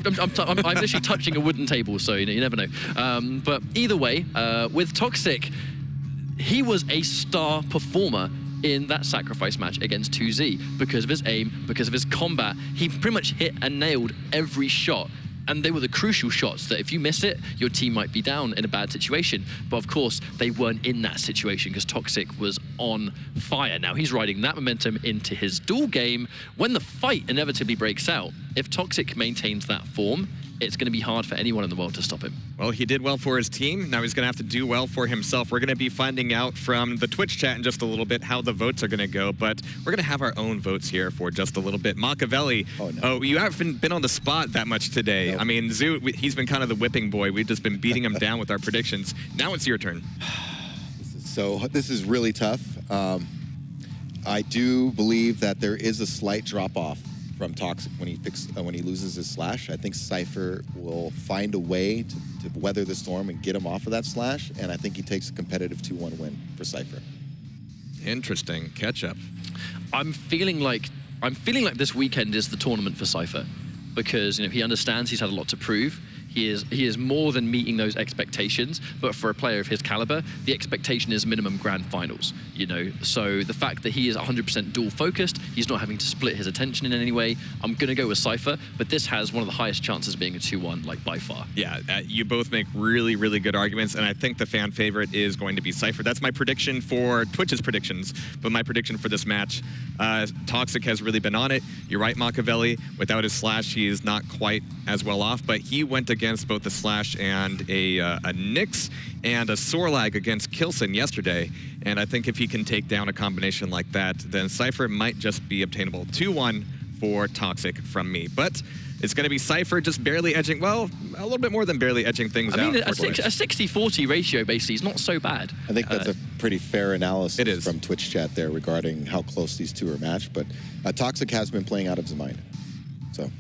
I'm literally touching a wooden table, so you never know. But either way, with Toxic, he was a star performer in that sacrifice match against 2Z because of his aim, because of his combat. He pretty much hit and nailed every shot. And they were the crucial shots that if you miss it, your team might be down in a bad situation. But of course, they weren't in that situation because Toxic was on fire. Now he's riding that momentum into his duel game. When the fight inevitably breaks out, if Toxic maintains that form, it's going to be hard for anyone in the world to stop him. Well, he did well for his team. Now he's going to have to do well for himself. We're going to be finding out from the Twitch chat in just a little bit how the votes are going to go, but we're going to have our own votes here for just a little bit. Machiavelli, you haven't been on the spot that much today. Nope. I mean, Zoo, he's been kind of the whipping boy. We've just been beating him down with our predictions. Now it's your turn. This is really tough. I do believe that there is a slight drop-off from Toxic when he loses his slash. I think Cypher will find a way to weather the storm and get him off of that slash, and I think he takes a competitive 2-1 win for Cypher. Interesting. Catch up. I'm feeling like this weekend is the tournament for Cypher because he understands he's had a lot to prove. He is more than meeting those expectations, but for a player of his caliber, the expectation is minimum grand finals, So the fact that he is 100% dual focused, he's not having to split his attention in any way. I'm gonna go with Cypher, but this has one of the highest chances of being a 2-1, by far. Yeah, you both make really, really good arguments, and I think the fan favorite is going to be Cypher. That's my prediction for Twitch's predictions, but my prediction for this match, Toxic has really been on it. You're right, Machiavelli. Without his slash, he is not quite as well off, but he went against both the slash and a Nyx and a Sorlag against Kilson yesterday. And I think if he can take down a combination like that, then Cypher might just be obtainable. 2-1 for Toxic from me. But it's going to be Cypher just barely edging, well, a little bit more than barely edging things out. I mean, a 60-40 ratio basically is not so bad. I think that's a pretty fair analysis from Twitch chat there regarding how close these two are matched. But Toxic has been playing out of his mind. So.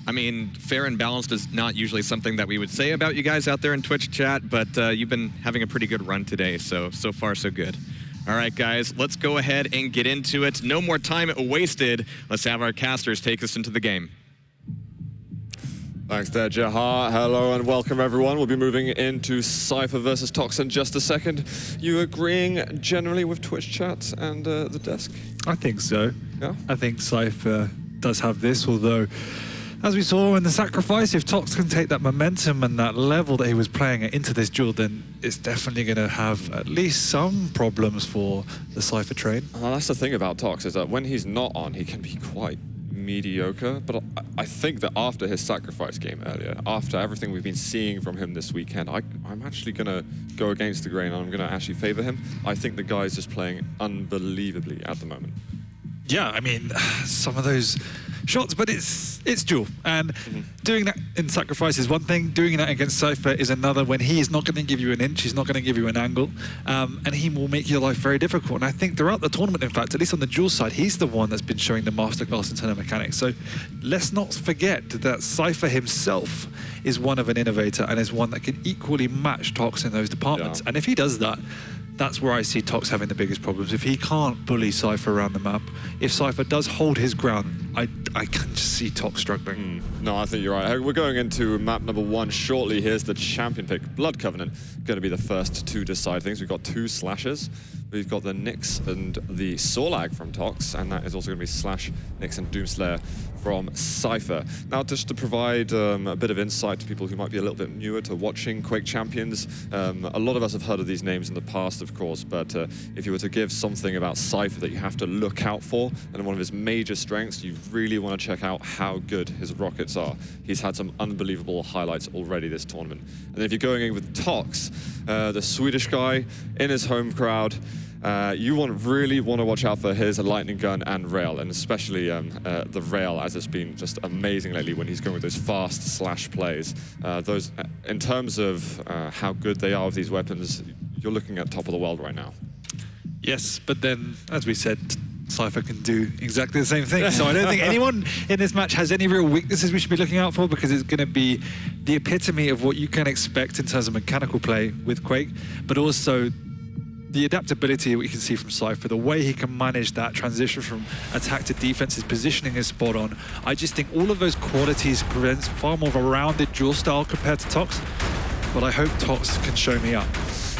I mean, fair and balanced is not usually something that we would say about you guys out there in Twitch chat, but you've been having a pretty good run today, so far so good. All right, guys, let's go ahead and get into it. No more time wasted. Let's have our casters take us into the game. Thanks there, Jahar. Hello and welcome, everyone. We'll be moving into Cypher versus Tox in just a second. You agreeing generally with Twitch chat and the desk? I think so. Yeah? I think Cypher does have this, although as we saw in the sacrifice, if Tox can take that momentum and that level that he was playing at into this duel, then it's definitely going to have at least some problems for the Cypher train. That's the thing about Tox, is that when he's not on, he can be quite mediocre. But I think that after his sacrifice game earlier, after everything we've been seeing from him this weekend, I'm actually going to go against the grain and I'm going to actually favor him. I think the guy's just playing unbelievably at the moment. Yeah, I mean, some of those shots, but it's dual. And doing that in sacrifice is one thing, doing that against Cypher is another, when he is not going to give you an inch, he's not going to give you an angle, and he will make your life very difficult. And I think throughout the tournament, in fact, at least on the dual side, he's the one that's been showing the masterclass in terms of mechanics. So let's not forget that Cypher himself is one of an innovator and is one that can equally match Tox in those departments. Yeah. And if he does that, that's where I see Tox having the biggest problems. If he can't bully Cypher around the map, if Cypher does hold his ground, I can just see Tox struggling. No, I think you're right. We're going into map number 1 shortly. Here's the champion pick. Blood Covenant, going to be the first to decide things. We've got 2 slashes. We've got the Nyx and the Sorlag from Tox, and that is also going to be Slash, Nyx, and Doomslayer from Cypher. Now, just to provide a bit of insight to people who might be a little bit newer to watching Quake Champions, a lot of us have heard of these names in the past, of course, but if you were to give something about Cypher that you have to look out for, and one of his major strengths, you really want to check out how good his rockets are. He's had some unbelievable highlights already this tournament. And then if you're going in with Tox, the Swedish guy in his home crowd, you really want to watch out for his lightning gun and rail, and especially the rail, as it's been just amazing lately when he's going with those fast slash plays. Those, in terms of how good they are with these weapons, you're looking at top of the world right now. Yes, but then, as we said, Cypher can do exactly the same thing. So I don't think anyone in this match has any real weaknesses we should be looking out for, because it's going to be the epitome of what you can expect in terms of mechanical play with Quake, but also the adaptability we can see from Cypher, the way he can manage that transition from attack to defense, his positioning is spot on. I just think all of those qualities presents far more of a rounded duel style compared to Tox, but I hope Tox can show me up.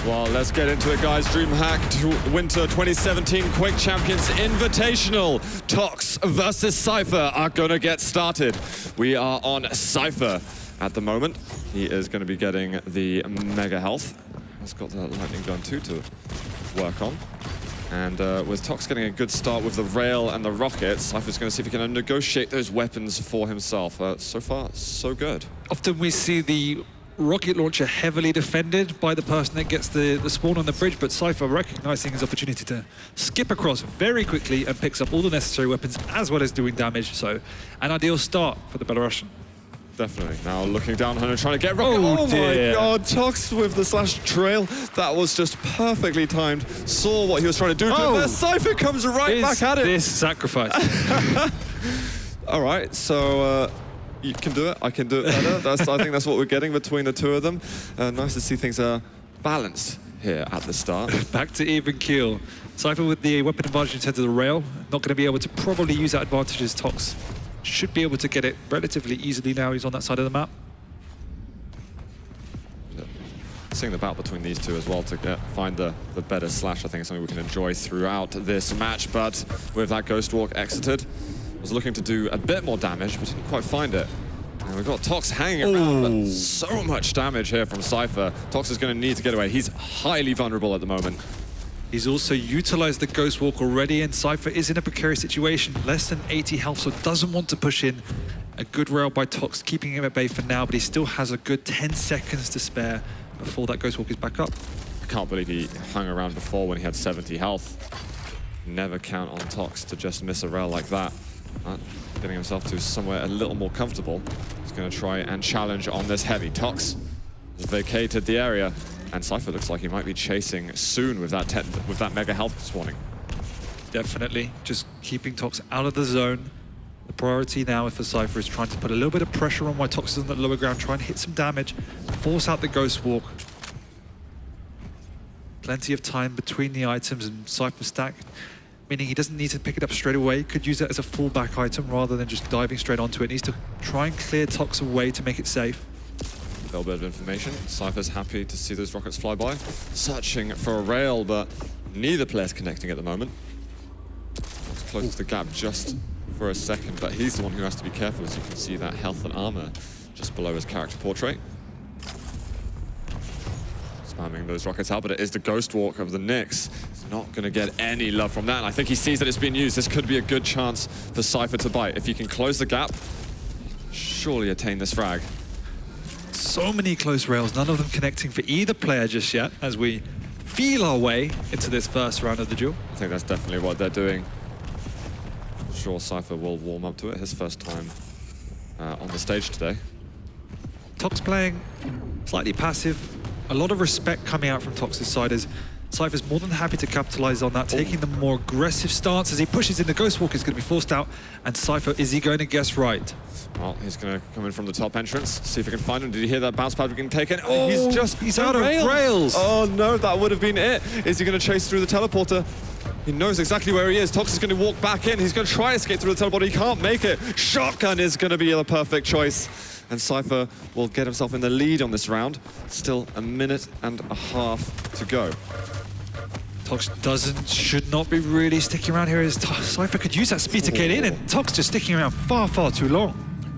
Well, let's get into it, guys. Dreamhack Winter 2017 Quake Champions Invitational. Tox versus Cypher are gonna get started. We are on Cypher at the moment. He is gonna be getting the Mega Health. He's got the Lightning Gun too to work on. And with Tox getting a good start with the rail and the rockets, Cypher's gonna see if he can negotiate those weapons for himself. So far, so good. Often we see the rocket launcher heavily defended by the person that gets the spawn on the bridge, but Cypher recognizing his opportunity to skip across very quickly and picks up all the necessary weapons as well as doing damage. So an ideal start for the Belarusian. Definitely. Now looking down and trying to get rocket. Oh, my dear. God, Tox with the slash trail. That was just perfectly timed. Saw what he was trying to do. But Cypher comes right back at it. This sacrifice. All right, so you can do it. I can do it better. I think that's what we're getting between the two of them. Nice to see things are balanced here at the start. Back to even keel. Cypher with the weapon advantage instead of the rail. Not going to be able to probably use that advantage as Tox should be able to get it relatively easily now he's on that side of the map. Seeing the battle between these two as well to find the better slash, I think is something we can enjoy throughout this match. But with that Ghost Walk exited, was looking to do a bit more damage, but didn't quite find it. And we've got Tox hanging around, but so much damage here from Cypher. Tox is going to need to get away. He's highly vulnerable at the moment. He's also utilized the Ghost Walk already, and Cypher is in a precarious situation. Less than 80 health, so doesn't want to push in. A good rail by Tox, keeping him at bay for now, but he still has a good 10 seconds to spare before that Ghost Walk is back up. I can't believe he hung around before when he had 70 health. Never count on Tox to just miss a rail like that. Getting himself to somewhere a little more comfortable. He's going to try and challenge on this heavy. Tox has vacated the area, and Cypher looks like he might be chasing soon with that mega health spawning. Definitely, just keeping Tox out of the zone. The priority now for Cypher is trying to put a little bit of pressure on while Tox is on the lower ground, try and hit some damage, force out the Ghost Walk. Plenty of time between the items, and Cypher stack, meaning he doesn't need to pick it up straight away. Could use it as a fallback item rather than just diving straight onto it. Needs to try and clear Tox away to make it safe. A little bit of information. Cypher's happy to see those rockets fly by. Searching for a rail, but neither player's connecting at the moment. Tox closes the gap just for a second, but he's the one who has to be careful, as you can see that health and armor just below his character portrait. Spamming those rockets out, but it is the Ghost Walk of the Nyx. He's not going to get any love from that, and I think he sees that it's being used. This could be a good chance for Cypher to bite. If he can close the gap, surely attain this frag. So many close rails, none of them connecting for either player just yet, as we feel our way into this first round of the duel. I think that's definitely what they're doing. I'm sure Cypher will warm up to it. His first time on the stage today. Tox playing slightly passive. A lot of respect coming out from Tox's side as Cypher's more than happy to capitalize on that, taking the more aggressive stance as he pushes in. The Ghost Walk is going to be forced out, and Cypher, is he going to guess right? Well, he's going to come in from the top entrance, see if he can find him. Did you hear that bounce pad we can take in? Oh, he's out of rails. Oh no, that would have been it. Is he going to chase through the teleporter? He knows exactly where he is. Tox is going to walk back in. He's going to try to escape through the teleporter. He can't make it. Shotgun is going to be the perfect choice. And Cypher will get himself in the lead on this round. Still a minute and a half to go. Tox should not be really sticking around here as Cypher could use that speed to get in, and Tox just sticking around far, far too long.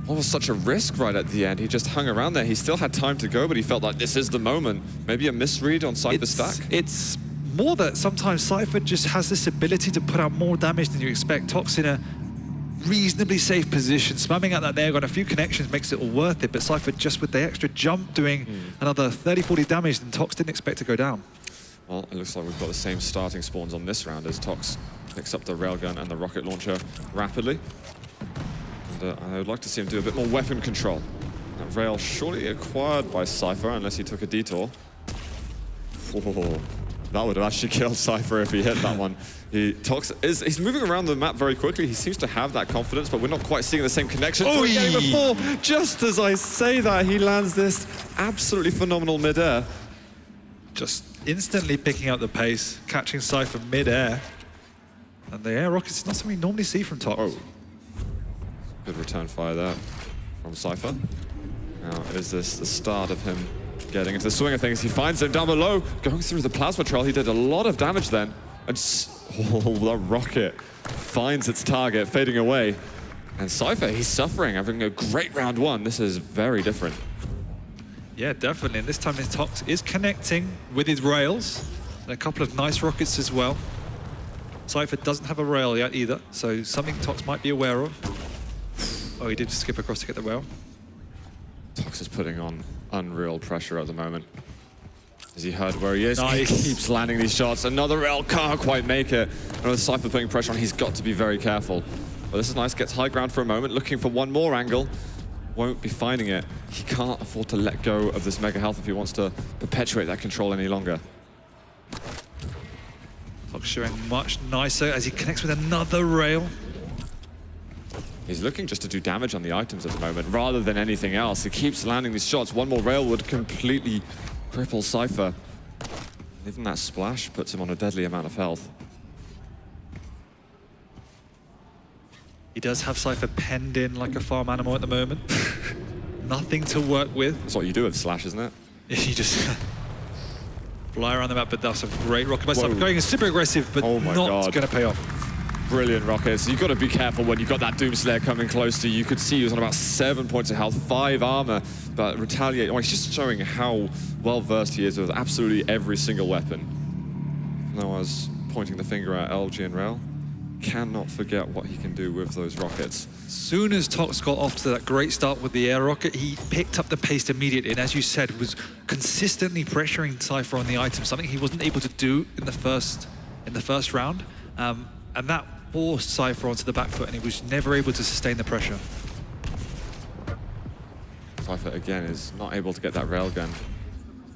What was such a risk right at the end? He just hung around there. He still had time to go, but he felt like this is the moment. Maybe a misread on Cypher's stack? It's more that sometimes Cypher just has this ability to put out more damage than you expect. Tox in a reasonably safe position, spamming out that there, got a few connections, makes it all worth it, but Cypher just with the extra jump doing another 30-40 damage than Tox didn't expect to go down. Well, it looks like we've got the same starting spawns on this round as Tox picks up the railgun and the rocket launcher rapidly. And I would like to see him do a bit more weapon control. That rail surely acquired by Cypher, unless he took a detour. Oh, that would have actually killed Cypher if he hit that one. He's moving around the map very quickly. He seems to have that confidence, but we're not quite seeing the same connection. Oh, before, just as I say that, he lands this absolutely phenomenal midair. just instantly picking up the pace, catching Cypher mid-air. And the air rockets is not something we normally see from Tox. Oh. Good return fire there from Cypher. Now, is this the start of him getting into the swing of things? He finds him down below, going through the plasma trail. He did a lot of damage then. And the rocket finds its target, fading away. And Cypher, he's suffering, having a great round one. This is very different. Yeah, definitely. And this time his Tox is connecting with his rails. And a couple of nice rockets as well. Cypher doesn't have a rail yet either, so something Tox might be aware of. Oh, he did skip across to get the rail. Tox is putting on unreal pressure at the moment. As he heard where he is, Nice. He keeps landing these shots. Another rail, can't quite make it. And with Cypher putting pressure on, he's got to be very careful. But this is nice, gets high ground for a moment, looking for one more angle. Won't be finding it. He can't afford to let go of this mega health if he wants to perpetuate that control any longer. Tox showing much nicer as he connects with another rail. He's looking just to do damage on the items at the moment, rather than anything else. He keeps landing these shots. One more rail would completely cripple Cypher. Even that splash puts him on a deadly amount of health. He does have Cypher penned in like a farm animal at the moment. Nothing to work with. That's what you do with Slash, isn't it? You just fly around the map, but that's a great rocket by Whoa. Cypher. Going super aggressive, but Oh my not God. going to pay off. Brilliant rockets. You've got to be careful when you've got that Doomslayer coming close to you. You could see he was on about 7 points of health, 5 armor, but retaliate. Oh, he's just showing how well-versed he is with absolutely every single weapon. Now I was pointing the finger at LG and Rail. Cannot forget what he can do with those rockets. Soon as Tox got off to that great start with the air rocket, he picked up the pace immediately, and as you said, was consistently pressuring Cypher on the item, something he wasn't able to do in the first round, and that forced Cypher onto the back foot, and he was never able to sustain the pressure. Cypher, again, is not able to get that railgun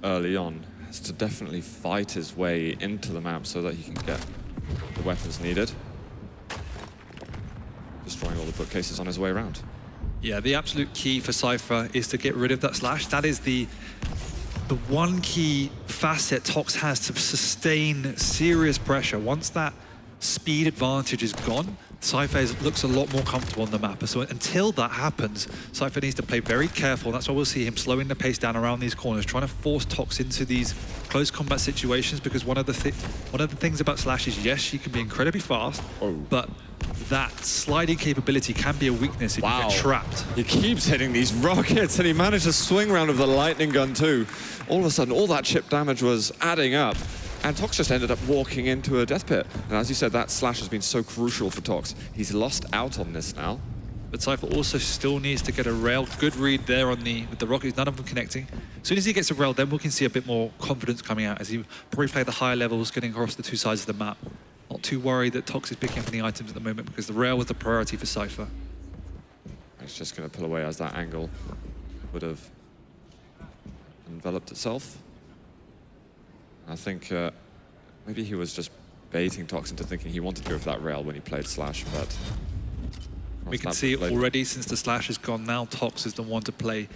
early on. Has to definitely fight his way into the map so that he can get the weapons needed. Destroying all the bookcases on his way around. Yeah, the absolute key for Cypher is to get rid of that slash. That is the one key facet Tox has to sustain serious pressure. Once that speed advantage is gone, Cypher looks a lot more comfortable on the map. So until that happens, Cypher needs to play very careful. That's why we'll see him slowing the pace down around these corners, trying to force Tox into these close combat situations, because one of the things about Slash is, yes, she can be incredibly fast, but that sliding capability can be a weakness if you get trapped. He keeps hitting these rockets, and he managed to swing around with the lightning gun too. All of a sudden, all that chip damage was adding up. And Tox just ended up walking into a death pit. And as you said, that slash has been so crucial for Tox. He's lost out on this now. But Cypher also still needs to get a rail. Good read there on with the rockets, none of them connecting. As soon as he gets a rail, then we can see a bit more confidence coming out as he probably play the higher levels, getting across the two sides of the map. Not too worried that Tox is picking up any items at the moment, because the rail was the priority for Cypher. It's just going to pull away as that angle would have enveloped itself. I think maybe he was just baiting Tox into thinking he wanted to go for that rail when he played Slash, but... We can see already, since the Slash is gone now, Tox is the one to play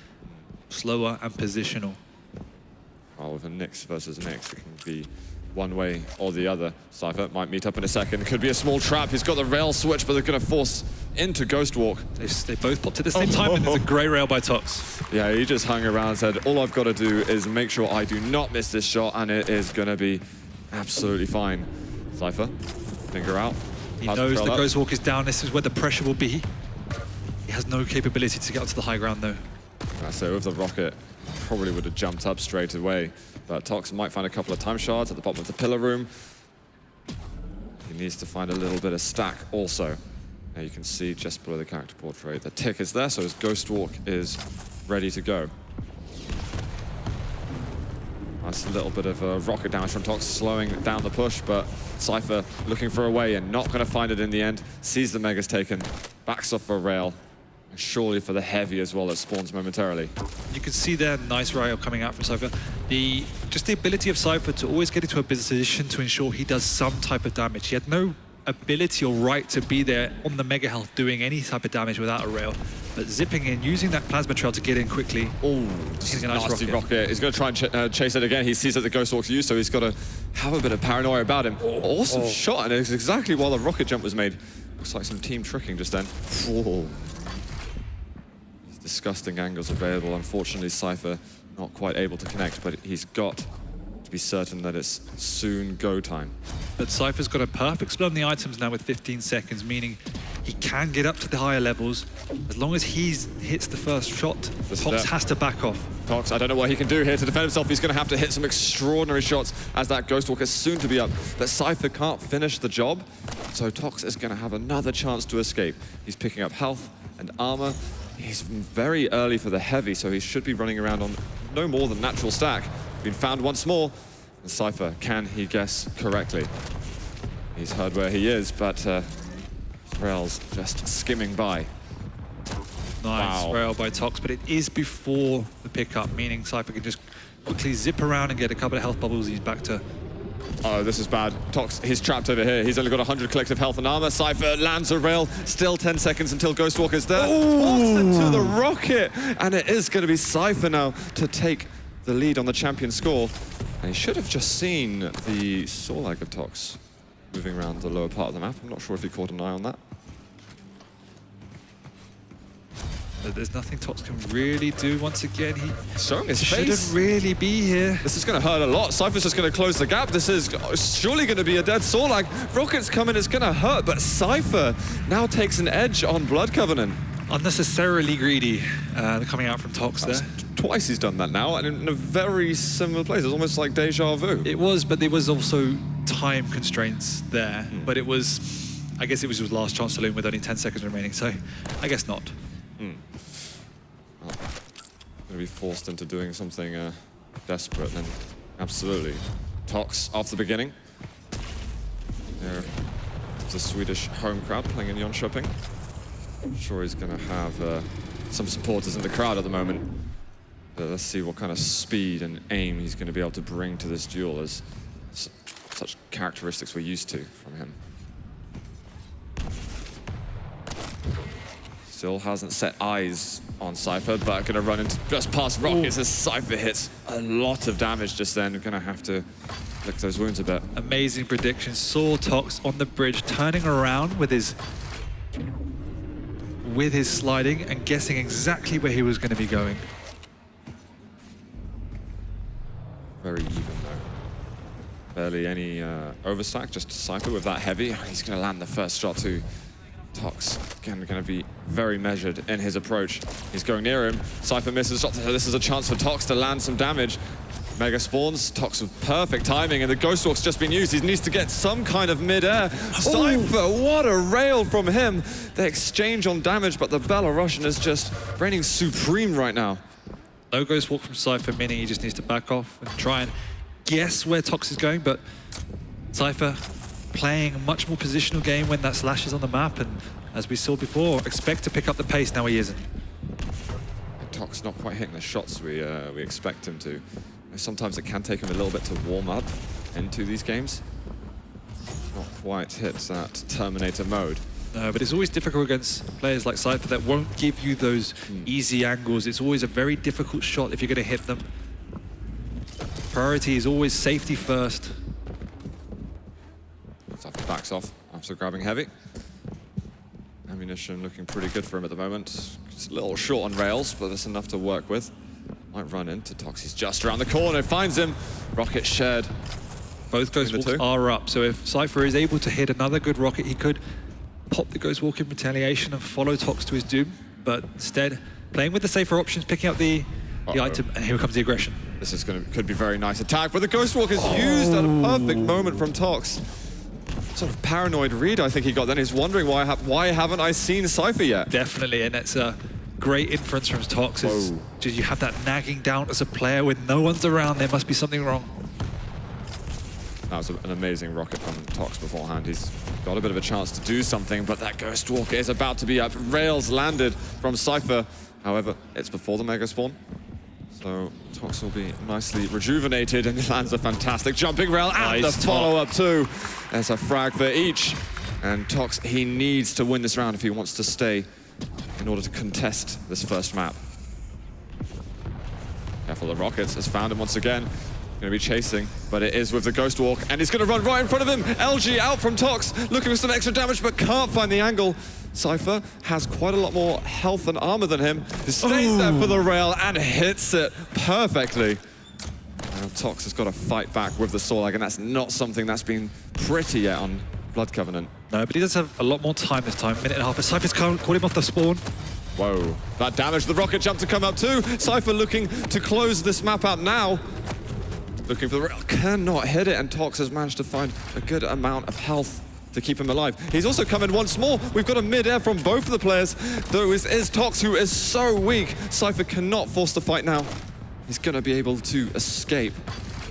slower and positional. Well, with a Nyx versus Nyx, it can be one way or the other. Cypher might meet up in a second. It could be a small trap. He's got the rail switch, but they're going to force into Ghost Walk. They both popped at the same time, and there's a great rail by Tox. Yeah, he just hung around and said, all I've got to do is make sure I do not miss this shot, and it is going to be absolutely fine. Cypher, finger out. He knows the Ghost Walk is down. This is where the pressure will be. He has no capability to get onto the high ground, though. So with the rocket, probably would have jumped up straight away. But Tox might find a couple of time shards at the bottom of the pillar room. He needs to find a little bit of stack also. Now you can see just below the character portrait, the tick is there, so his Ghost Walk is ready to go. That's a little bit of rocket damage from Tox, slowing down the push, but Cypher looking for a way and not going to find it in the end. Sees the Megas taken, backs off for a rail, and surely for the heavy as well that spawns momentarily. You can see there, nice rail coming out from Cypher. Just the ability of Cypher to always get into a position to ensure he does some type of damage. He had no ability or right to be there on the mega health doing any type of damage without a rail. But zipping in, using that plasma trail to get in quickly. Oh, He's a nice nasty rocket. rocket. He's going to try and chase it again. He sees that the Ghost Walk's used, so he's got to have a bit of paranoia about him. Awesome shot, and it's exactly while the rocket jump was made. Looks like some team tricking just then. Whoa. These disgusting angles available. Unfortunately, Cypher not quite able to connect, but he's got to be certain that it's soon go time. But Cypher's got a perfect split on the items now with 15 seconds, meaning he can get up to the higher levels. As long as he hits the first shot, Tox has to back off. Tox, I don't know what he can do here to defend himself. He's going to have to hit some extraordinary shots as that Ghost Walker is soon to be up. But Cypher can't finish the job, so Tox is going to have another chance to escape. He's picking up health and armor. He's very early for the heavy, so he should be running around on no more than natural stack. Been found once more. And Cypher, can he guess correctly? He's heard where he is, but Rail's just skimming by. Nice rail by Tox, but it is before the pickup, meaning Cypher can just quickly zip around and get a couple of health bubbles. He's back to... Oh, this is bad. Tox, he's trapped over here. He's only got 100 collective health and armor. Cypher lands a rail. Still 10 seconds until Ghost Walker's there. Walks into the rocket. And it is going to be Cypher now to take the lead on the champion score. And he should have just seen the Sorlag of Tox moving around the lower part of the map. I'm not sure if he caught an eye on that. There's nothing Tox can really do once again. He showing his shouldn't face. really be here. This is going to hurt a lot. Cypher's just going to close the gap. This is surely going to be a dead Sorlag. Rocket's coming, it's going to hurt, but Cypher now takes an edge on Blood Covenant. Unnecessarily greedy coming out from Tox there. Twice he's done that now, and in a very similar place. It's almost like deja vu. It was, but there was also time constraints there. But it was, I guess it was his last chance to loom with only 10 seconds remaining, so I guess not. Well, going to be forced into doing something desperate then. Absolutely. Tox off the beginning. There's a Swedish home crowd playing in Jönköping. I'm sure he's going to have some supporters in the crowd at the moment. But let's see what kind of speed and aim he's going to be able to bring to this duel, as such characteristics we're used to from him. Still hasn't set eyes on Cypher, but going to run into just past rockets as Cypher hits a lot of damage just then. We're going to have to lick those wounds a bit. Amazing prediction. Saw Tox on the bridge, turning around with his sliding and guessing exactly where he was going to be going. Very even though. Barely any overstack, just Cypher with that heavy. He's going to land the first shot too. Tox, again, going to be very measured in his approach. He's going near him. Cypher misses a shot. This is a chance for Tox to land some damage. Mega spawns. Tox with perfect timing, and the Ghost Walk's just been used. He needs to get some kind of mid-air. Cypher, what a rail from him. They exchange on damage, but the Belarusian is just reigning supreme right now. No Ghost Walk from Cypher, meaning he just needs to back off and try and guess where Tox is going, but Cypher playing a much more positional game when that slash is on the map, and as we saw before, expect to pick up the pace. Now he isn't. Tox not quite hitting the shots we expect him to. Sometimes it can take him a little bit to warm up into these games. Not quite hit that Terminator mode. No, but it's always difficult against players like Cypher that won't give you those easy angles. It's always a very difficult shot if you're going to hit them. Priority is always safety first. Cypher backs off after grabbing heavy. Ammunition looking pretty good for him at the moment. It's a little short on rails, but that's enough to work with. Might run into Tox. He's just around the corner. Finds him. Rocket shared. Both Ghost Walks are up, so if Cypher is able to hit another good rocket, he could pop the Ghost Walk in retaliation and follow Tox to his doom. But instead, playing with the safer options, picking up the item, and here comes the aggression. This is could be very nice attack, but the Ghost Walk is used at a perfect moment from Tox. Sort of paranoid read I think he got then. He's wondering why haven't I seen Cypher yet? Definitely, and it's a great inference from Tox. Just you have that nagging down as a player when no one's around. There must be something wrong. That was an amazing rocket from Tox beforehand. He's got a bit of a chance to do something, but that Ghost Walk is about to be up. Rails landed from Cypher. However, it's before the Mega Spawn. So Tox will be nicely rejuvenated, and he lands a fantastic jumping rail and the follow-up too. There's a frag for each. And Tox, he needs to win this round if he wants to stay in order to contest this first map. Careful, the Rockets has found him once again. Going to be chasing, but it is with the Ghost Walk, and he's going to run right in front of him. LG out from Tox, looking for some extra damage, but can't find the angle. Cypher has quite a lot more health and armor than him. He stays there for the rail and hits it perfectly. Now Tox has got to fight back with the Sorlag, and that's not something that's been pretty yet on Blood Covenant. No, but he does have a lot more time this time, minute and a half. But Cypher's caught him off the spawn. Whoa, that damage, the rocket jump to come up too. Cypher looking to close this map out now. Looking for the rail, cannot hit it, and Tox has managed to find a good amount of health to keep him alive. He's also come in once more. We've got a mid-air from both of the players, though it is Tox who is so weak. Cypher cannot force the fight now. He's gonna be able to escape.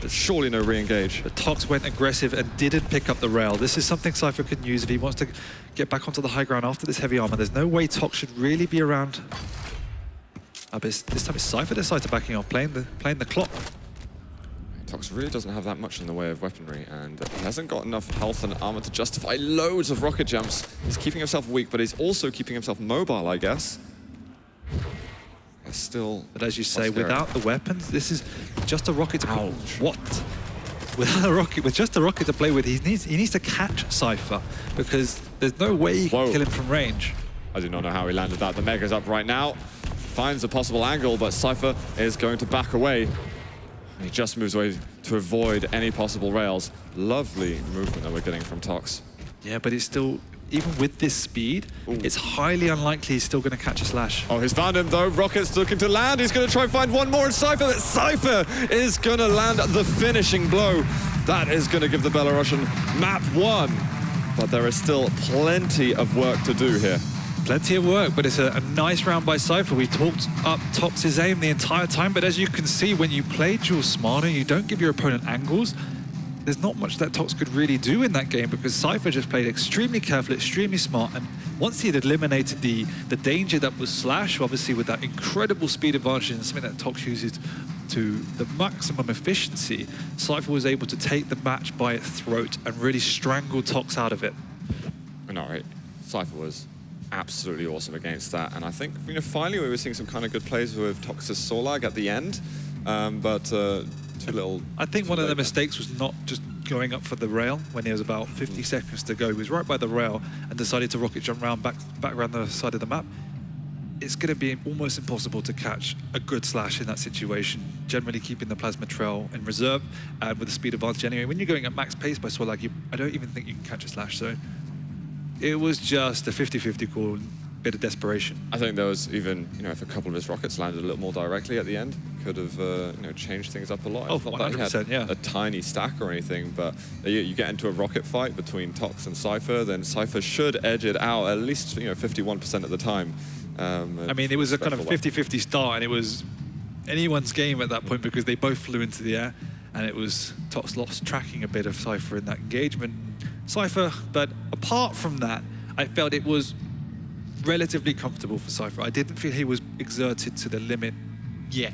There's surely no re-engage. But Tox went aggressive and didn't pick up the rail. This is something Cypher can use if he wants to get back onto the high ground after this heavy armor. There's no way Tox should really be around. But this time it's Cypher decides to backing off, playing the clock. Tox really doesn't have that much in the way of weaponry, and he hasn't got enough health and armor to justify loads of rocket jumps. He's keeping himself weak, but he's also keeping himself mobile, I guess. It's still... But as you say, without the weapons, this is just a rocket to... Ouch. What? Without a rocket, with just a rocket to play with, he needs to catch Cypher, because there's no way you can kill him from range. I do not know how he landed that. The Mega's up right now. Finds a possible angle, but Cypher is going to back away. He just moves away to avoid any possible rails. Lovely movement that we're getting from Tox. Yeah, but it's still, even with this speed, it's highly unlikely he's still going to catch a slash. Oh, he's found him though. Rocket's looking to land. He's going to try and find one more, and Cypher is going to land the finishing blow. That is going to give the Belarusian map 1. But there is still plenty of work to do here. Plenty of work, but it's a nice round by Cypher. We talked up Tox's aim the entire time, but as you can see, when you play dual smarter, you don't give your opponent angles. There's not much that Tox could really do in that game because Cypher just played extremely careful, extremely smart, and once he had eliminated the danger that was Slash, obviously with that incredible speed advantage and something that Tox uses to the maximum efficiency, Cypher was able to take the match by its throat and really strangle Tox out of it. No, right. Cypher was absolutely awesome against that, and I think finally we were seeing some kind of good plays with Tox's Sorlag at the end, but too little. I think one of the mistakes was not just going up for the rail when there was about 50 seconds to go. He was right by the rail and decided to rocket jump round back around the side of the map. It's going to be almost impossible to catch a good slash in that situation, generally keeping the plasma trail in reserve and with the speed advantage anyway. When you're going at max pace by Sorlag, I don't even think you can catch a slash, so it was just a 50-50 call, bit of desperation. I think there was even, if a couple of his rockets landed a little more directly at the end, could have, changed things up a lot. Oh, It's not that he had 100%, yeah. a tiny stack or anything, but you get into a rocket fight between Tox and Cypher, then Cypher should edge it out at least, 51% of the time. I mean, it was a kind of 50-50 start, and it was anyone's game at that point because they both flew into the air, and it was Tox lost tracking a bit of Cypher in that engagement. Cypher, but apart from that, I felt it was relatively comfortable for Cypher. I didn't feel he was exerted to the limit yet.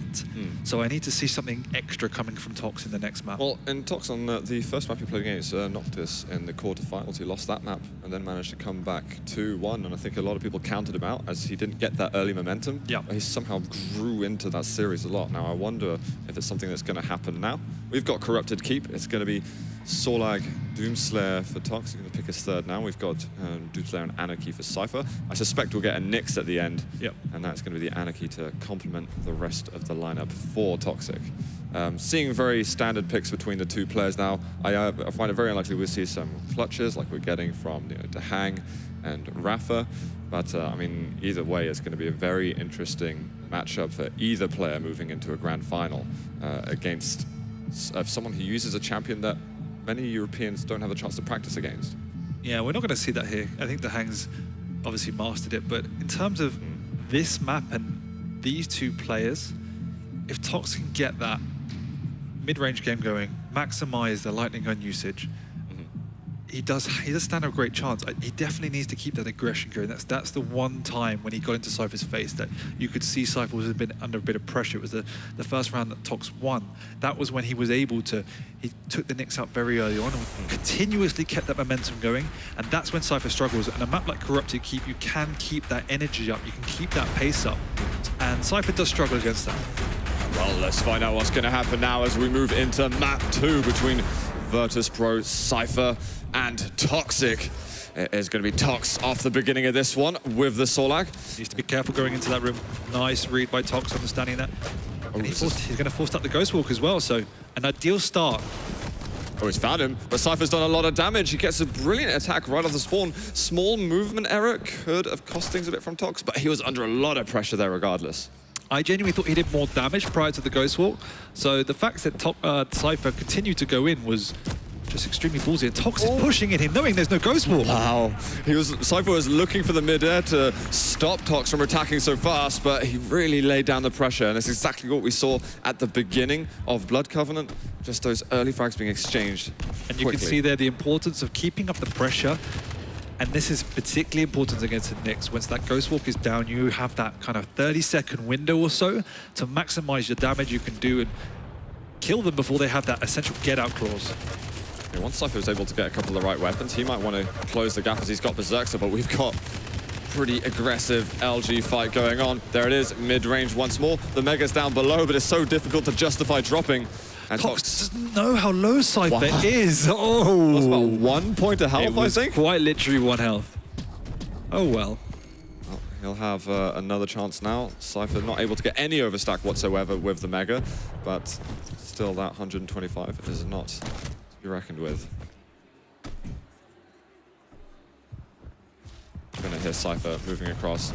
So I need to see something extra coming from Tox in the next map. Well, in Tox on the first map he played against Noctis in the quarterfinals, he lost that map and then managed to come back 2-1, and I think a lot of people counted him out as he didn't get that early momentum. Yeah. He somehow grew into that series a lot. Now I wonder if it's something that's going to happen now. We've got Corrupted Keep. It's going to be Sorlag, Doomslayer for Tox. He's going to pick his third now. We've got Doomslayer and Anarchy for Cypher. I suspect we'll get a Nyx at the end. Yep. And that's going to be the Anarchy to complement the rest of the lineup for Toxic. Seeing very standard picks between the two players now, I find it very unlikely we'll see some clutches like we're getting from Dehang and Rafa. But I mean, either way, it's going to be a very interesting matchup for either player moving into a grand final against someone who uses a champion that many Europeans don't have a chance to practice against. Yeah, we're not going to see that here. I think Dehang's obviously mastered it, but in terms of this map and these two players, if Tox can get that mid-range game going, maximize the lightning gun usage, he does stand a great chance. He definitely needs to keep that aggression going. That's the one time when he got into Cypher's face that you could see Cypher was under a bit of pressure. It was the first round that Tox won. That was when he was able to, he took the Knicks out very early on and continuously kept that momentum going. And that's when Cypher struggles. And a map like Corrupted Keep, you can keep that energy up. You can keep that pace up. And Cypher does struggle against that. Well, let's find out what's going to happen now as we move into map 2 between Virtus Pro, Cypher, and toxjq. It is going to be Tox off the beginning of this one with the Solag. Needs to be careful going into that room. Nice read by Tox, understanding that. And he's going to force out the Ghost Walk as well, so an ideal start. Oh, he's found him, but Cypher's done a lot of damage. He gets a brilliant attack right off the spawn. Small movement error could have cost things a bit from Tox, but he was under a lot of pressure there regardless. I genuinely thought he did more damage prior to the Ghost Walk, so the fact that Cypher continued to go in was just extremely ballsy. And Tox is pushing at him, knowing there's no Ghost Walk. Wow. Cypher was looking for the mid-air to stop Tox from attacking so fast, but he really laid down the pressure, and it's exactly what we saw at the beginning of Blood Covenant. Just those early frags being exchanged And you can see there the importance of keeping up the pressure. And this is particularly important against the Knicks. Once that Ghost Walk is down, you have that kind of 30-second window or so to maximize the damage you can do and kill them before they have that essential get-out clause. Yeah, once Cypher is able to get a couple of the right weapons, he might want to close the gap as he's got Berserker, but we've got pretty aggressive LG fight going on. There it is, mid-range once more. The Mega's down below, but it's so difficult to justify dropping. And Tox doesn't know how low Cypher is. Oh! It was about 1 point of health, I think. Quite literally 1 health. Oh well. Well, he'll have another chance now. Cypher not able to get any overstack whatsoever with the Mega, but still that 125 is not to be reckoned with. Gonna hear Cypher moving across.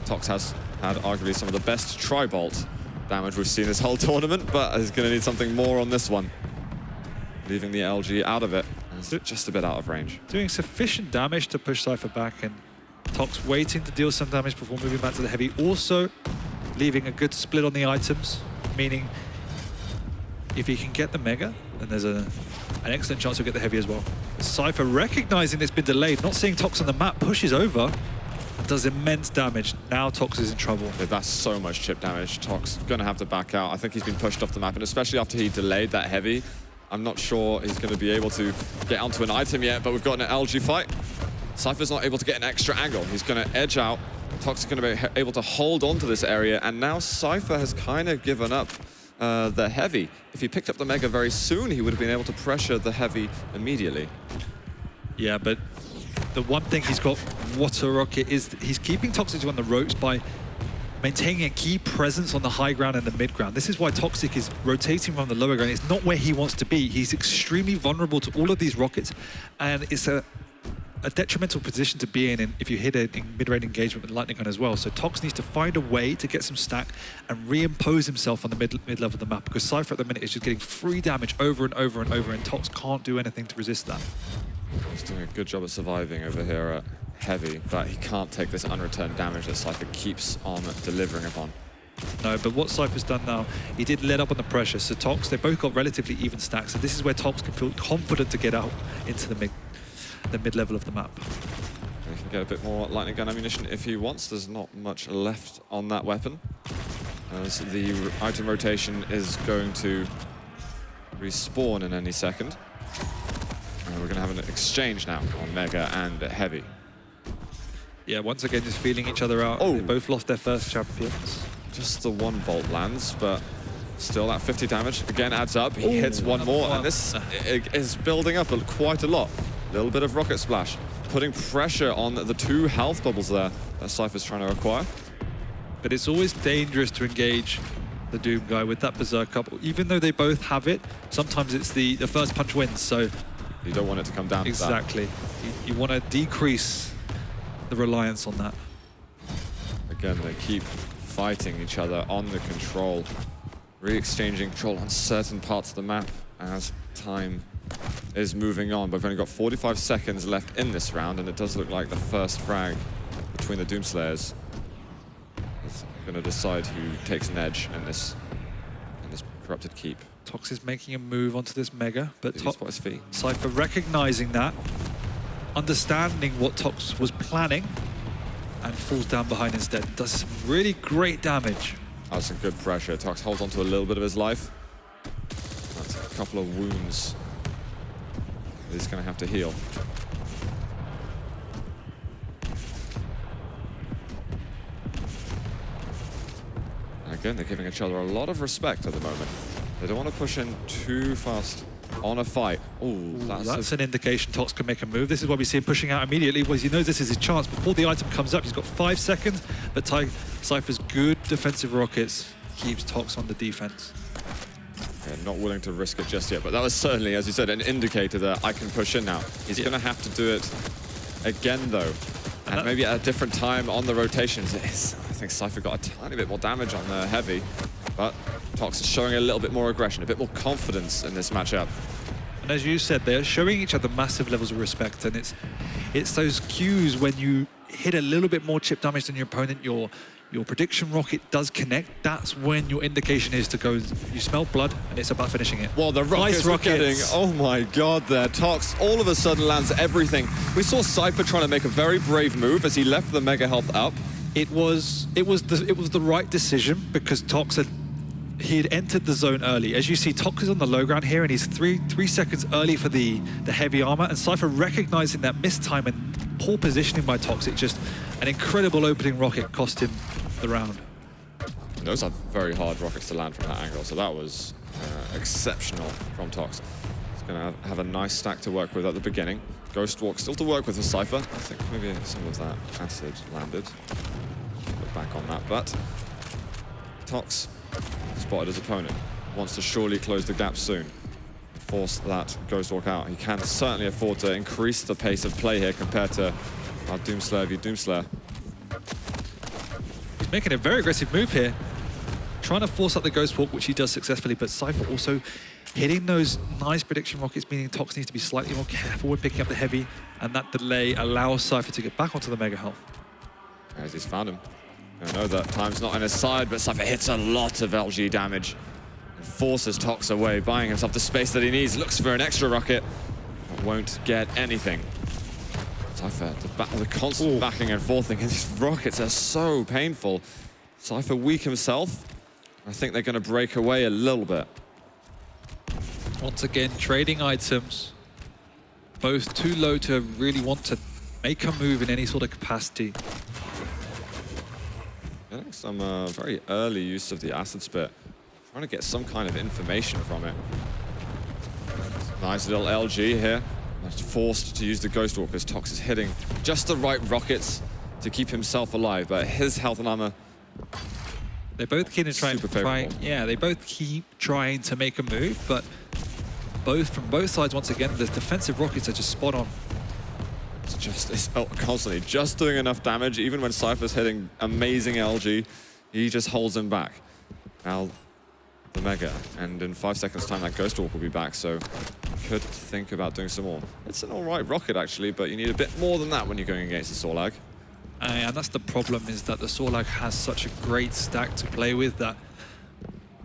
Tox has had arguably some of the best tri-bolt damage we've seen this whole tournament, but is going to need something more on this one. Leaving the LG out of it. It's just a bit out of range. Doing sufficient damage to push Cypher back, and Tox waiting to deal some damage before moving back to the heavy. Also leaving a good split on the items, meaning if he can get the Mega, then there's an excellent chance he'll get the heavy as well. Cypher recognizing it's been delayed, not seeing Tox on the map, pushes over. Does immense damage. Now Tox is in trouble. Yeah, that's so much chip damage. Tox going to have to back out. I think he's been pushed off the map, and especially after he delayed that heavy, I'm not sure he's going to be able to get onto an item yet, but we've got an LG fight. Cypher's not able to get an extra angle. He's going to edge out. Tox is going to be able to hold on to this area, and now Cypher has kind of given up the heavy. If he picked up the Mega very soon, he would have been able to pressure the heavy immediately. Yeah, but the one thing he's got, Water Rocket, is he's keeping toxjq on the ropes by maintaining a key presence on the high ground and the mid ground. This is why toxjq is rotating from the lower ground. It's not where he wants to be. He's extremely vulnerable to all of these rockets, and it's a detrimental position to be in if you hit a mid-range engagement with Lightning Gun as well. So Tox needs to find a way to get some stack and reimpose himself on the mid-level of the map, because Cypher at the minute is just getting free damage over and over and over, and Tox can't do anything to resist that. He's doing a good job of surviving over here at heavy, but he can't take this unreturned damage that Cypher keeps on delivering upon. No, but what Cypher's done now, he did let up on the pressure. So Tox, they both got relatively even stacks, so this is where Tox can feel confident to get out into the mid-level of the map. He can get a bit more lightning gun ammunition if he wants. There's not much left on that weapon, as the item rotation is going to respawn in any second. And we're going to have an exchange now on Mega and Heavy. Yeah, once again, just feeling each other out. Oh. They both lost their first champions. Just the one bolt lands, but still that 50 damage again adds up. He hits one more, and this is building up quite a lot. A little bit of rocket splash, putting pressure on the 2 health bubbles there that Cypher's trying to acquire. But it's always dangerous to engage the Doom guy with that Berserk up. Even though they both have it, sometimes it's the first punch wins, so... You don't want it to come down to that. Exactly. You want to decrease the reliance on that. Again, they keep fighting each other on the control, re-exchanging control on certain parts of the map as time is moving on. But we've only got 45 seconds left in this round, and it does look like the first frag between the Doomslayers is going to decide who takes an edge in this corrupted keep. Tox is making a move onto this Mega, but Did he spot his feet? Cypher recognizing that, understanding what Tox was planning, and falls down behind instead. Does some really great damage. That's some good pressure. Tox holds on to a little bit of his life. That's a couple of wounds he's going to have to heal. And again, they're giving each other a lot of respect at the moment. They don't want to push in too fast on a fight. Ooh, That's an indication Tox can make a move. This is why we see him pushing out immediately, because he knows this is his chance. Before the item comes up, he's got 5 seconds, but Cypher's good defensive rockets keeps Tox on the defense. Yeah, not willing to risk it just yet, but that was certainly, as you said, an indicator that I can push in now. He's going to have to do it again, though, and maybe at a different time on the rotations. I think Cypher got a tiny bit more damage on the heavy, but Tox is showing a little bit more aggression, a bit more confidence in this matchup. And as you said, they're showing each other massive levels of respect, and it's those cues when you hit a little bit more chip damage than your opponent, your prediction rocket does connect. That's when your indication is to go. You smell blood, and it's about finishing it. Well, the rockets are getting, oh my god, there. Tox all of a sudden lands everything. We saw Cypher trying to make a very brave move as he left the Mega Health up. It was the right decision, because Tox had entered the zone early. As you see, Tox is on the low ground here, and he's three seconds early for the heavy armor, and Cypher recognizing that mistime and poor positioning by Tox, it just an incredible opening rocket cost him the round. Those are very hard rockets to land from that angle, so that was exceptional from Tox. He's going to have a nice stack to work with at the beginning. Ghost Walk still to work with the Cypher. I think maybe some of that acid landed. Look back on that, but Tox spotted his opponent. Wants to surely close the gap soon. Force that Ghost Walk out. He can certainly afford to increase the pace of play here compared to our Doomslayer v Doomslayer. He's making a very aggressive move here, trying to force up the Ghost Walk, which he does successfully, but Cypher also hitting those nice prediction rockets, meaning Tox needs to be slightly more careful with picking up the heavy, and that delay allows Cypher to get back onto the Mega Health. As he's found him. I know that time's not on his side, but Cypher hits a lot of LG damage and forces Tox away, buying himself the space that he needs, looks for an extra rocket, but won't get anything. Cypher, the constant backing and forthing, and these rockets are so painful. Cypher weak himself. I think they're going to break away a little bit. Once again, trading items, both too low to really want to make a move in any sort of capacity. Getting some very early use of the acid spit. Trying to get some kind of information from it. Nice little LG here. Forced to use the Ghost Walk as Tox is hitting just the right rockets to keep himself alive, but his health and armor. They both keep trying. Yeah, they both keep trying to make a move, but from both sides, once again, the defensive rockets are just spot on. It's constantly just doing enough damage, even when Cypher's hitting amazing LG, he just holds him back. Now, the Mega, and in 5 seconds time, that Ghost Walk will be back, so could think about doing some more. It's an all right rocket, actually, but you need a bit more than that when you're going against the Sorlag. And that's the problem, is that the Sorlag has such a great stack to play with that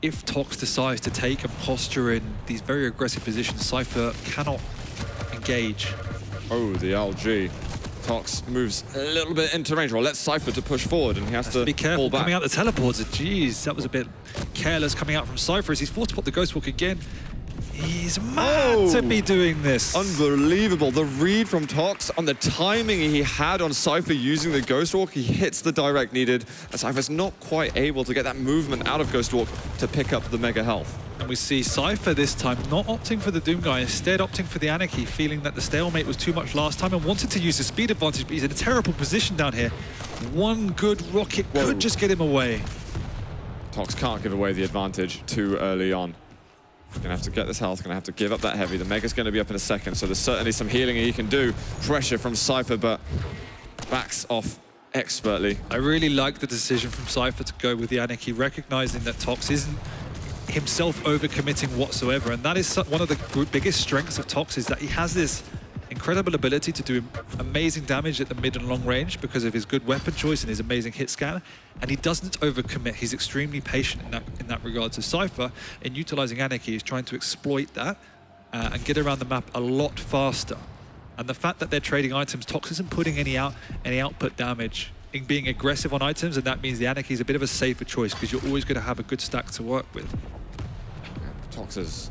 if Tox decides to take and posture in these very aggressive positions, Cypher cannot engage. Oh, the LG. Tox moves a little bit into range, or lets Cypher to push forward, and he has to be careful pull back. Coming out the teleporter. Jeez, that was a bit careless coming out from Cypher as he's forced to put the Ghost Walk again. He's mad to be doing this. Unbelievable. The read from Tox on the timing he had on Cypher using the Ghost Walk. He hits the direct needed, and Cypher's not quite able to get that movement out of Ghost Walk to pick up the Mega Health. And we see Cypher this time not opting for the Doom Guy, instead opting for the Anarchy, feeling that the stalemate was too much last time and wanted to use the speed advantage, but he's in a terrible position down here. One good rocket could just get him away. Tox can't give away the advantage too early on. Gonna have to get this health, gonna have to give up that heavy. The Mega's gonna be up in a second, so there's certainly some healing he can do. Pressure from Cypher, but backs off expertly. I really like the decision from Cypher to go with the Anarchy, recognizing that Tox isn't himself overcommitting whatsoever, and that is one of the biggest strengths of Tox, is that he has this incredible ability to do amazing damage at the mid and long range because of his good weapon choice and his amazing hit scan, and he doesn't overcommit. He's extremely patient in that regard. So Cypher, in utilizing Anarchy, is trying to exploit that and get around the map a lot faster. And the fact that they're trading items, Tox isn't putting any output damage in being aggressive on items, and that means the Anarchy is a bit of a safer choice because you're always going to have a good stack to work with. Tox is...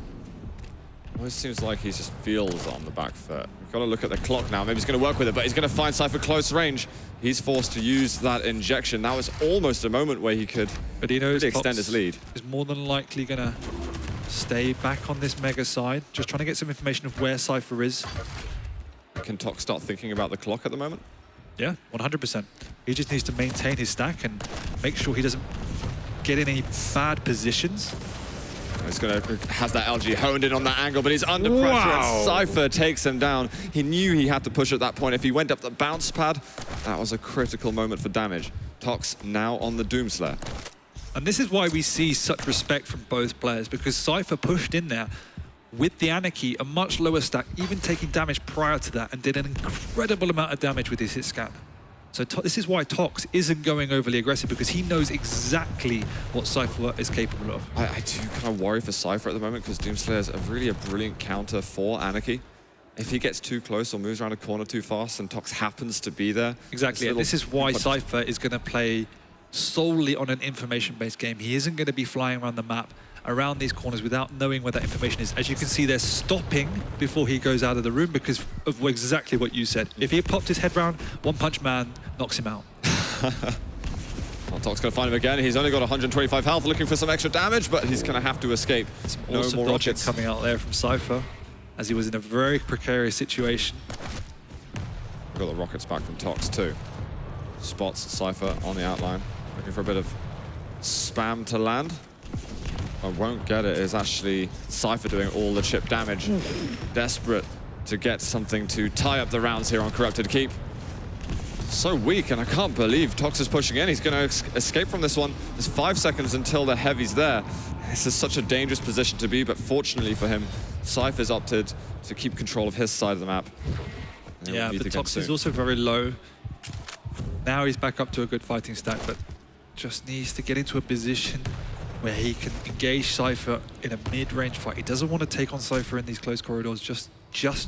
Always seems like he just feels on the back foot. We've got to look at the clock now. Maybe he's going to work with it, but he's going to find Cypher close range. He's forced to use that injection. That was almost a moment where he could really extend his lead. Is more than likely going to stay back on this mega side, just trying to get some information of where Cypher is. Can Tox start thinking about the clock at the moment? Yeah, 100%. He just needs to maintain his stack and make sure he doesn't get in any bad positions. He's has that LG honed in on that angle, but he's under pressure and Cypher takes him down. He knew he had to push at that point. If he went up the bounce pad, that was a critical moment for damage. Tox now on the Doomslayer. And this is why we see such respect from both players, because Cypher pushed in there with the Anarchy, a much lower stack, even taking damage prior to that, and did an incredible amount of damage with his hit scan. So this is why Tox isn't going overly aggressive, because he knows exactly what Cypher is capable of. I do kind of worry for Cypher at the moment, because Doomslayer is really a brilliant counter for Anarchy. If he gets too close or moves around a corner too fast and Tox happens to be there... Exactly, and this is why Cypher is going to play solely on an information-based game. He isn't going to be flying around the map, around these corners without knowing where that information is. As you can see, they're stopping before he goes out of the room because of exactly what you said. If he had popped his head round, One Punch Man knocks him out. Well, Tox going to find him again. He's only got 125 health, looking for some extra damage, but he's going to have to escape. Some no awesome more dodging rockets coming out there from Cypher, as he was in a very precarious situation. Got the rockets back from Tox too. Spots Cypher on the outline, looking for a bit of spam to land. I won't get it. It's actually Cypher doing all the chip damage. Desperate to get something to tie up the rounds here on Corrupted Keep. So weak, and I can't believe Tox is pushing in. He's going to escape from this one. There's 5 seconds until the heavy's there. This is such a dangerous position to be, but fortunately for him, Cypher's opted to keep control of his side of the map. Yeah, but Tox is also very low. Now he's back up to a good fighting stack, but just needs to get into a position where he can engage Cypher in a mid-range fight. He doesn't want to take on Cypher in these close corridors just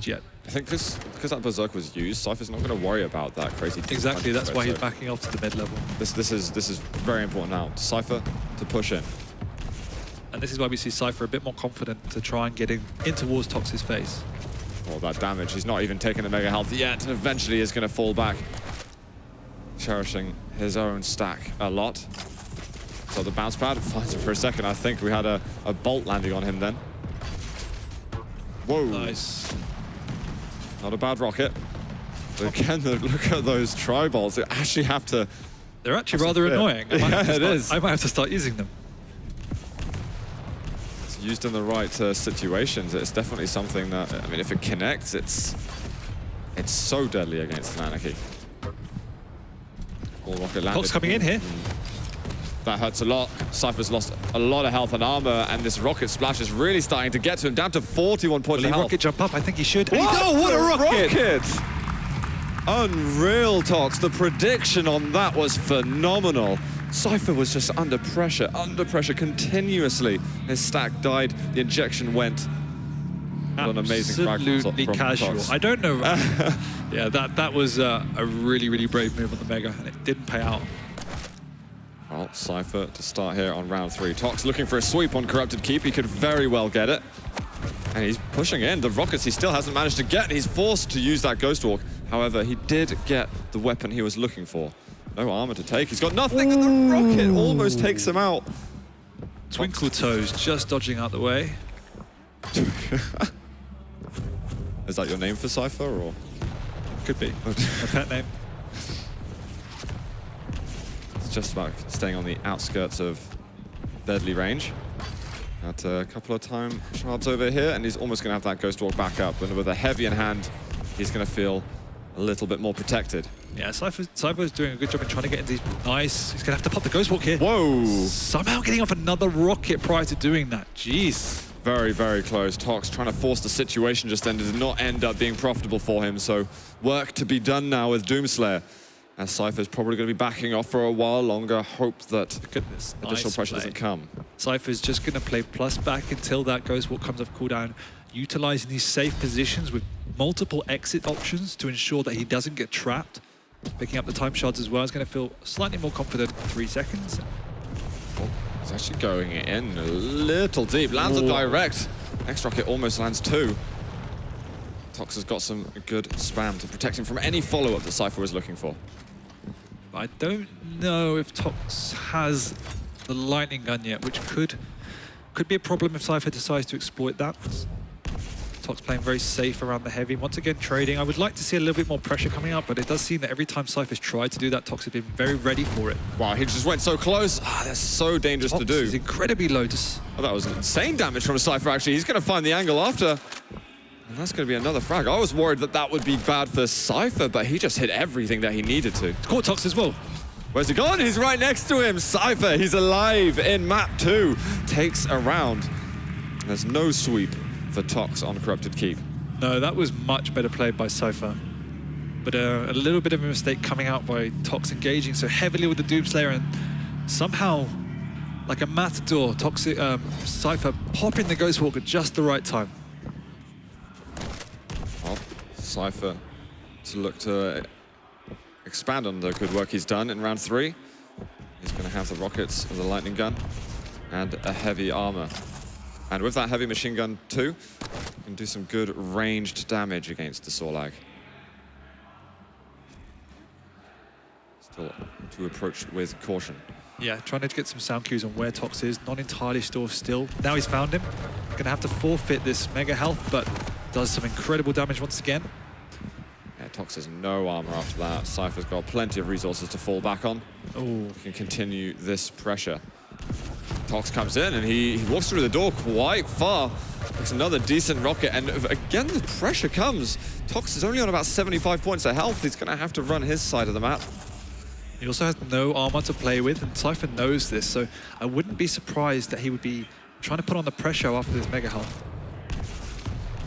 yet. I think because that Berserk was used, Cypher's not going to worry about that crazy. Exactly, that's why he's backing off to the mid-level. This is very important now. Cypher to push in. And this is why we see Cypher a bit more confident to try and get in towards Tox's face. All that damage. He's not even taking the mega health yet, and eventually is going to fall back. Cherishing his own stack a lot. So the bounce pad finds him for a second. I think we had a bolt landing on him then. Whoa. Nice. Not a bad rocket. But again, look at those tri-bolts. They actually have to... They're actually rather annoying. I might have to start using them. It's used in the right situations. It's definitely something that, I mean, if it connects, it's so deadly against an Anarchy. All rocket landed. Tox coming in here. That hurts a lot. Cypher's lost a lot of health and armor, and this rocket splash is really starting to get to him, down to 41 points of health. Rocket jump up? I think he should. Oh, what a rocket! Unreal, Tox. The prediction on that was phenomenal. Cypher was just under pressure continuously. His stack died, the injection went. What an amazing fragment absolutely from casual. Tox. I don't know. Yeah, that was a really, really brave move on the Mega, and it didn't pay out. Well, Cypher to start here on round 3. Tox looking for a sweep on Corrupted Keep. He could very well get it. And he's pushing in. The rockets he still hasn't managed to get. He's forced to use that Ghost Walk. However, he did get the weapon he was looking for. No armor to take. He's got nothing, and the rocket almost takes him out. Twinkle Toes just dodging out the way. Is that your name for Cypher, or? Could be. My pet name. Just about staying on the outskirts of deadly range. At a couple of time shards over here, and he's almost going to have that Ghost Walk back up. And with a heavy in hand, he's going to feel a little bit more protected. Yeah, Cypher's doing a good job in trying to get into these. Nice. He's going to have to pop the Ghost Walk here. Whoa! Somehow getting off another rocket prior to doing that. Jeez. Very, very close. Tox trying to force the situation just then did not end up being profitable for him. So work to be done now with Doomslayer. As Cypher's probably going to be backing off for a while longer. Hope that Goodness, additional nice pressure play. doesn't come. Cypher's just going to play plus back until that Ghost Walk comes off cooldown, utilizing these safe positions with multiple exit options to ensure that he doesn't get trapped. Picking up the time shards as well. He's going to feel slightly more confident. 3 seconds. Oh, he's actually going in a little deep. Lands a direct. Next rocket almost lands 2. Tox has got some good spam to protect him from any follow-up that Cypher was looking for. I don't know if Tox has the lightning gun yet, which could be a problem if Cypher decides to exploit that. Tox playing very safe around the heavy. Once again, trading. I would like to see a little bit more pressure coming up, but it does seem that every time Cypher's tried to do that, Tox has been very ready for it. Wow, he just went so close. That's so dangerous to do. Is incredibly low to... Oh, that was insane damage from Cypher, actually. He's going to find the angle after. And that's going to be another frag. I was worried that that would be bad for Cypher, but he just hit everything that he needed to. It's caught Tox as well. Where's he gone? He's right next to him. Cypher, he's alive in map 2. Takes a round. There's no sweep for Tox on Corrupted Keep. No, that was much better played by Cypher. But a little bit of a mistake coming out by Tox engaging so heavily with the Doomslayer, and somehow, like a matador, Cypher popping the Ghost Walk at just the right time. Well, Cypher to look to expand on the good work he's done in round 3. He's going to have the rockets and the lightning gun and a heavy armor. And with that heavy machine gun too, can do some good ranged damage against the Sorlag. Still to approach with caution. Yeah, trying to get some sound cues on where Tox is. Not entirely sure still. Now he's found him. Gonna have to forfeit this mega health, but does some incredible damage once again. Yeah, Tox has no armor after that. Cypher's got plenty of resources to fall back on. Oh, Can continue this pressure. Tox comes in and he walks through the door quite far. Makes another decent rocket, and again the pressure comes. Tox is only on about 75 points of health. He's gonna have to run his side of the map. he also has no armor to play with, and Cypher knows this, so I wouldn't be surprised that he would be trying to put on the pressure after this mega health.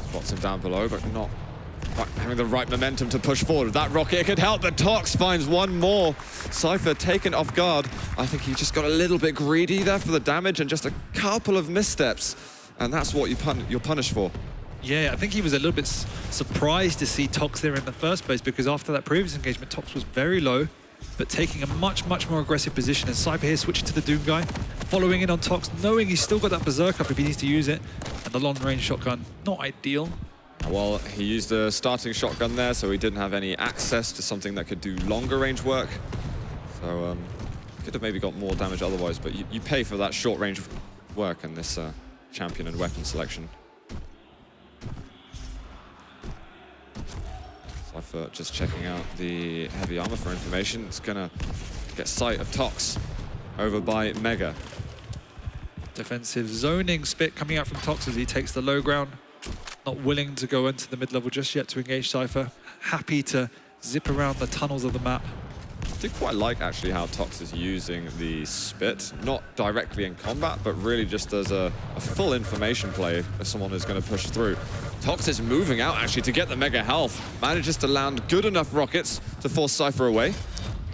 Spots him down below, but not quite having the right momentum to push forward. That rocket could help, but Tox finds one more. Cypher taken off guard. I think he just got a little bit greedy there for the damage and just a couple of missteps. And that's what you're punished for. Yeah, I think he was a little bit surprised to see Tox there in the first place, because after that previous engagement, Tox was very low, but taking a much more aggressive position. And Cypher here switching to the Doom guy, following in on Tox, knowing he's still got that Berserk up if he needs to use it. And the long-range shotgun, not ideal. Well, he used a starting shotgun there, so he didn't have any access to something that could do longer range work. So could have maybe got more damage otherwise, but you pay for that short range work in this champion and weapon selection. Cypher just checking out the heavy armor for information. It's gonna get sight of Tox over by Mega. Defensive zoning spit coming out from Tox as he takes the low ground. Not willing to go into the mid-level just yet to engage Cypher. Happy to zip around the tunnels of the map. I do quite like actually how Tox is using the spit, not directly in combat, but really just as a full information play if someone is going to push through. Tox is moving out actually to get the mega health, manages to land good enough rockets to force Cypher away.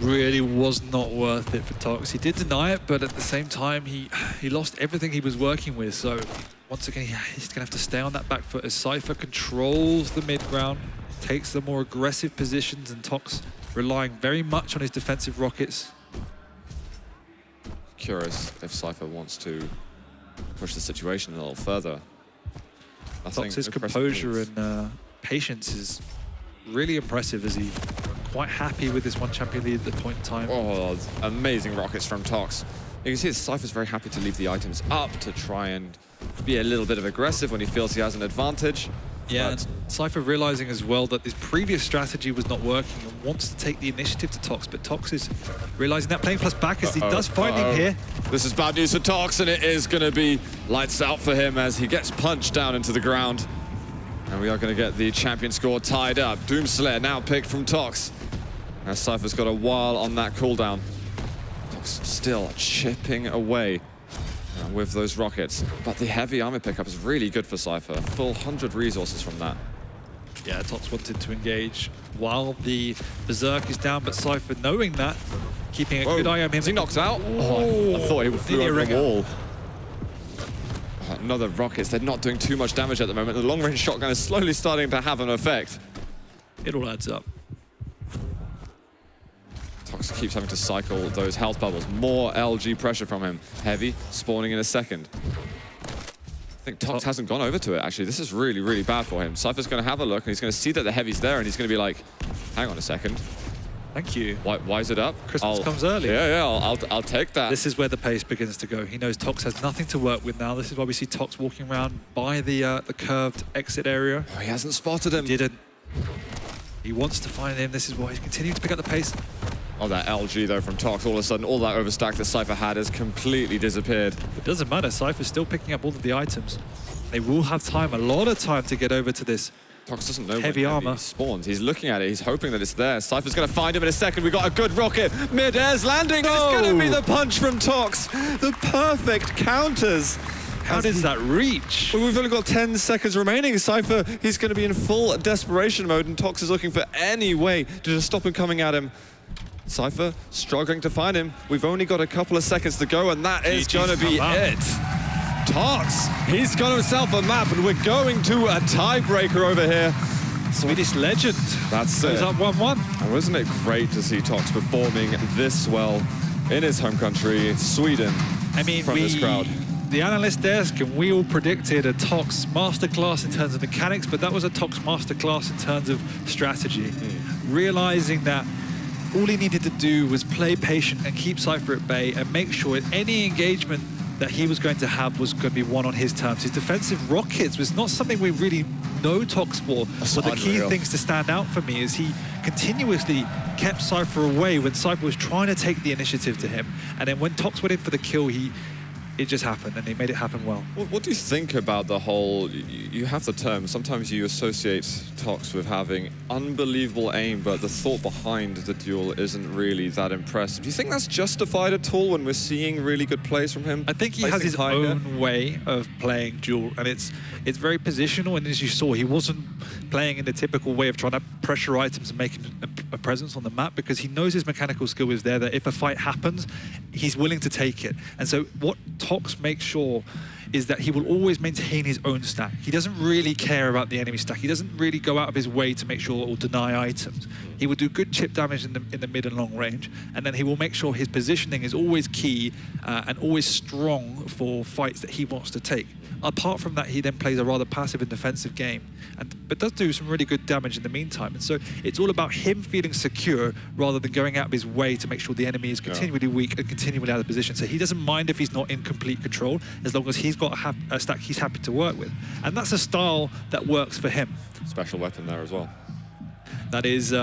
Really was not worth it for Tox. He did deny it, but at the same time, he lost everything he was working with. So once again, he's going to have to stay on that back foot as Cypher controls the mid ground, takes the more aggressive positions, and Tox relying very much on his defensive rockets. Curious if Cypher wants to push the situation a little further. Tox's composure and patience is really impressive, as he quite happy with this one champion lead at the point in time. Oh, amazing rockets from Tox. You can see that Cypher's very happy to leave the items up to try and be a little bit of aggressive when he feels he has an advantage. Yeah, But and Cypher realizing as well that this previous strategy was not working and wants to take the initiative to Tox, but Tox is realizing that playing plus back as he does find him here. This is bad news for Tox, and it is going to be lights out for him as he gets punched down into the ground. And we are going to get the champion score tied up. Doomslayer now picked from Tox. As Cypher's got a while on that cooldown. Tox still chipping away. And with those rockets. But the heavy armor pickup is really good for Cypher. Full 100 resources from that. Yeah, Tox wanted to engage while the Berserk is down, but Cypher, knowing that, keeping a good eye on him. Is he knocked out? Oh, I thought he flew over the wall. Another rockets. They're not doing too much damage at the moment. The long-range shotgun is slowly starting to have an effect. It all adds up. Tox keeps having to cycle those health bubbles. More LG pressure from him. Heavy, spawning in a second. I think Tox hasn't gone over to it, actually. This is really, really bad for him. Cypher's going to have a look, and he's going to see that the heavy's there, and he's going to be like, hang on a second. Thank you. Why is it up? Christmas comes early. Yeah, I'll take that. This is where the pace begins to go. He knows Tox has nothing to work with now. This is why we see Tox walking around by the curved exit area. Oh, he hasn't spotted him. He didn't. He wants to find him. This is why he's continuing to pick up the pace. Oh, that LG, though, from Tox. All of a sudden, all that overstack that Cypher had has completely disappeared. It doesn't matter. Cypher's still picking up all of the items. They will have time, a lot of time, to get over to this. Tox doesn't know heavy when armor spawns. He's looking at it. He's hoping that it's there. Cypher's going to find him in a second. We got a good rocket. Mid-air's landing. No! And it's going to be the punch from Tox. The perfect counters. How does that reach? Well, we've only got 10 seconds remaining. Cypher, he's going to be in full desperation mode, and Tox is looking for any way to just stop him coming at him. Cypher struggling to find him. We've only got a couple of seconds to go, and that is going to be it. Tox, he's got himself a map, and we're going to a tiebreaker over here. Swedish legend. That's Goes it. up 1-1. And wasn't it great to see Tox performing this well in his home country, Sweden, I mean, from this crowd? The analyst desk and we all predicted a Tox masterclass in terms of mechanics, but that was a Tox masterclass in terms of strategy. Realizing that all he needed to do was play patient and keep Cypher at bay and make sure any engagement that he was going to have was going to be won on his terms. His defensive rockets was not something we really know Tox for. That's but the key unreal. things to stand out for me is he continuously kept Cypher away when Cypher was trying to take the initiative to him. And then when Tox went in for the kill, it just happened, and he made it happen well. What do you think about the whole, you have the term, sometimes you associate Tox with having unbelievable aim, but the thought behind the duel isn't really that impressive. Do you think that's justified at all when we're seeing really good plays from him? I think he has his own way of playing duel, and it's very positional, and as you saw, he wasn't playing in the typical way of trying to pressure items and making a presence on the map, because he knows his mechanical skill is there, that if a fight happens, he's willing to take it. And so what Tox makes sure is that he will always maintain his own stack. He doesn't really care about the enemy stack. He doesn't really go out of his way to make sure or deny items. He will do good chip damage in the mid and long range, and then he will make sure his positioning is always key and always strong for fights that he wants to take. Apart from that, he then plays a rather passive and defensive game, but does do some really good damage in the meantime. And so it's all about him feeling secure rather than going out of his way to make sure the enemy is continually weak and continually out of position. So he doesn't mind if he's not in complete control, as long as he's got a stack he's happy to work with. And that's a style that works for him. Special weapon there as well. That is...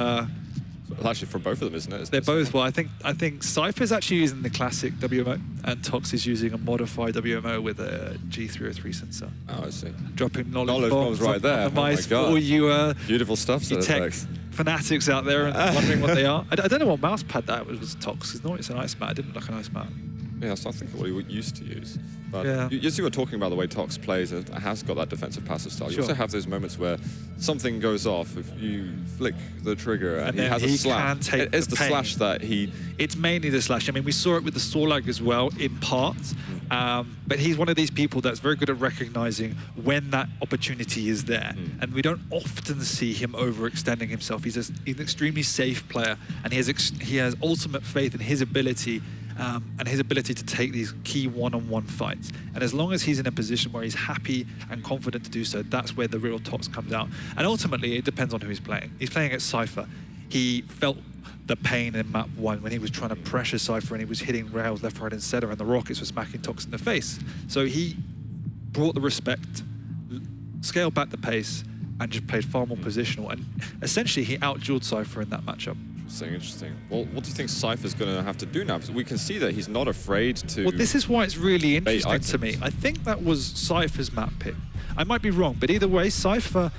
Well, actually, for both of them, isn't it? They're both. Well, I think Cypher's actually using the classic WMO, and Tox is using a modified WMO with a G303 sensor. Oh, I see. Dropping knowledge bombs right there. on the mice God. for you Beautiful stuff, you tech fanatics out there and wondering what they are. I don't know what mouse pad that was Tox. It's an ice mat. It didn't look like an ice mat. Yeah, so I think what he used to use. But Yeah. you see, we're talking about the way Tox plays. It has got that defensive passive style. You Sure. also have those moments where something goes off. If you flick the trigger and he then has he a slash, can take it's the the pain. slash that he. It's mainly the slash. I mean, we saw it with the Sorlag as well in parts, but he's one of these people that's very good at recognizing when that opportunity is there. And we don't often see him overextending himself. He's an extremely safe player, and he has ultimate faith in his ability and his ability to take these key one-on-one fights. And as long as he's in a position where he's happy and confident to do so, that's where the real Tox comes out. And ultimately, it depends on who he's playing. He's playing at Cypher. He felt the pain in map 1 when he was trying to pressure Cypher and he was hitting rails left, right, and center, and the rockets were smacking Tox in the face. So he brought the respect, scaled back the pace, and just played far more positional. And essentially, he out-dueled Cypher in that matchup. Interesting. Well, what do you think Cypher's going to have to do now? Because we can see that he's not afraid to. Well, this is why it's really bait interesting to me. I think that was Cypher's map pick. I might be wrong, but either way, Cypher...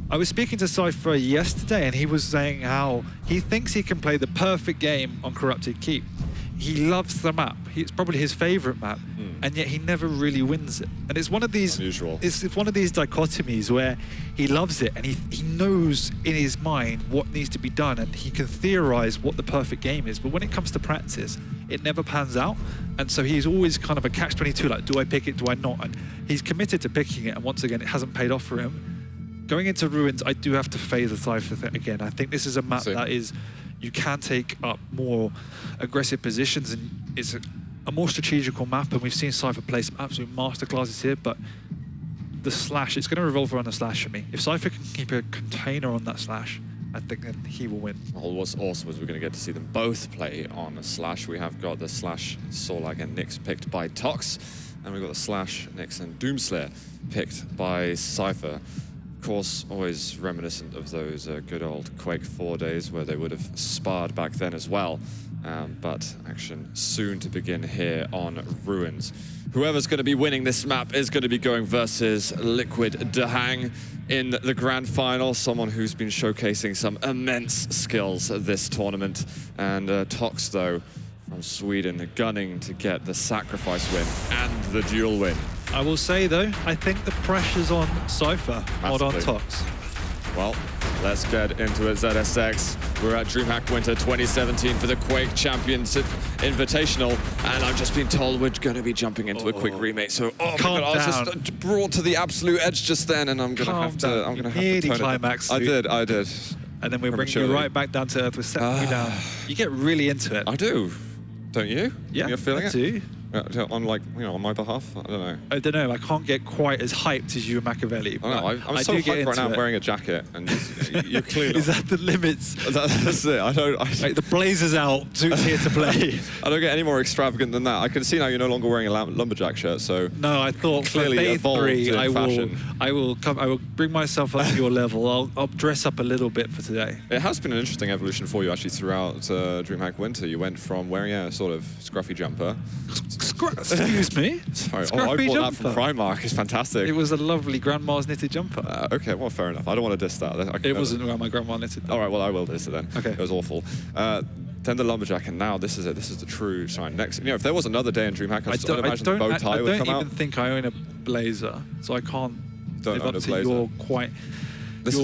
I was speaking to Cypher yesterday, and he was saying how he thinks he can play the perfect game on Corrupted Keep. He loves the map. It's probably his favorite map. and yet he never really wins it. And it's one of these Unusual. It's one of these dichotomies where he loves it and he knows in his mind what needs to be done, and he can theorize what the perfect game is, but when it comes to practice, it never pans out. And so he's always kind of a catch-22, like, do I pick it, do I not? And he's committed to picking it, and once again, it hasn't paid off for him. Going into Ruins, I do have to favour Cypher again. I think this is a map that is, you can take up more aggressive positions, and it's a more strategical map, and we've seen Cypher play some absolute masterclasses here, but the slash, it's going to revolve around the slash for me. If Cypher can keep a container on that slash, I think then he will win. Well, what's awesome is we're going to get to see them both play on a slash. We have got the slash Sorlag and Nyx picked by Tox, and we've got the slash Nyx and Doomslayer picked by Cypher. Of course, always reminiscent of those good old Quake 4 days where they would have sparred back then as well. But action soon to begin here on Ruins. Whoever's going to be winning this map is going to be going versus Liquid Dahang in the grand final, someone who's been showcasing some immense skills at this tournament. And Tox, though, from Sweden, gunning to get the sacrifice win and the duel win. I will say, though, I think the pressure's on Cypher, not on Massively. Tox. Well, let's get into it, ZSX. We're at Dreamhack Winter 2017 for the Quake Champions Invitational, and I've just been told we're going to be jumping into a quick remake. So, oh my Calm God, I was down. just brought to the absolute edge just then, and I'm going to Calm have to. down. I'm going to You have to nearly turn it. climaxed I through. did. And then we bring you Prematurely. right back down to earth with setting you down. You get really into it. I do. Don't you? Yeah, You're feeling I it? do. On like, on my behalf? I don't know. I don't know. I can't get quite as hyped as you and Machiavelli. I don't know. but I'm I so do get hyped right now. into I'm it. wearing a jacket, and you're clearly Is that the limits? That's it. I don't. Like the blazer's out, Duke's here to play. I don't get any more extravagant than that. I can see now you're no longer wearing a lumberjack shirt, so No, I thought Clearly for day evolved 3, in I will fashion. bring myself up to your level. I'll dress up a little bit for today. it has been an interesting evolution for you actually throughout Dreamhack Winter. You went from wearing a sort of scruffy jumper. Excuse me. Sorry, I Scruffy bought that from jumper. Primark. It's fantastic. It was a lovely grandma's knitted jumper. Okay, well, fair enough. I don't want to diss that. It wasn't around my grandma knitted. All right, well, I will diss it then. Okay. It was awful. Then the lumberjack, and now this is it. This is the true sign. Next, if there was another day in Dreamhack, I'd imagine the bow tie would come I out. don't even think I own a blazer, so I can't Don't live own up a to blazer. your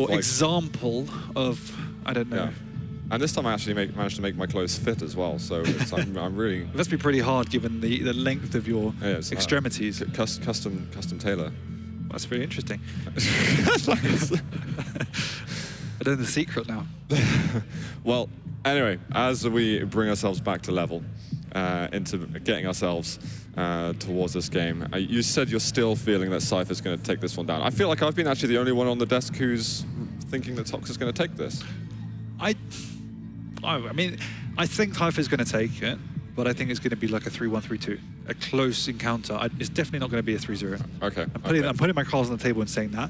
like- example of, I don't know. Yeah. And this time I actually managed to make my clothes fit as well, so I'm really It must be pretty hard given the length of your yeah, it's, extremities. custom tailor. That's very interesting. I know the secret now. Well, anyway, as we bring ourselves back to level, into getting ourselves towards this game, you said you're still feeling that Cypher's going to take this one down. I feel like I've been actually the only one on the desk who's thinking that Tox is going to take this. I mean, I think Cypher's going to take it, but I think it's going to be like a 3-1, 3-2, a close encounter. It's definitely not going to be a 3-0. Okay. I'm putting my cards on the table and saying that.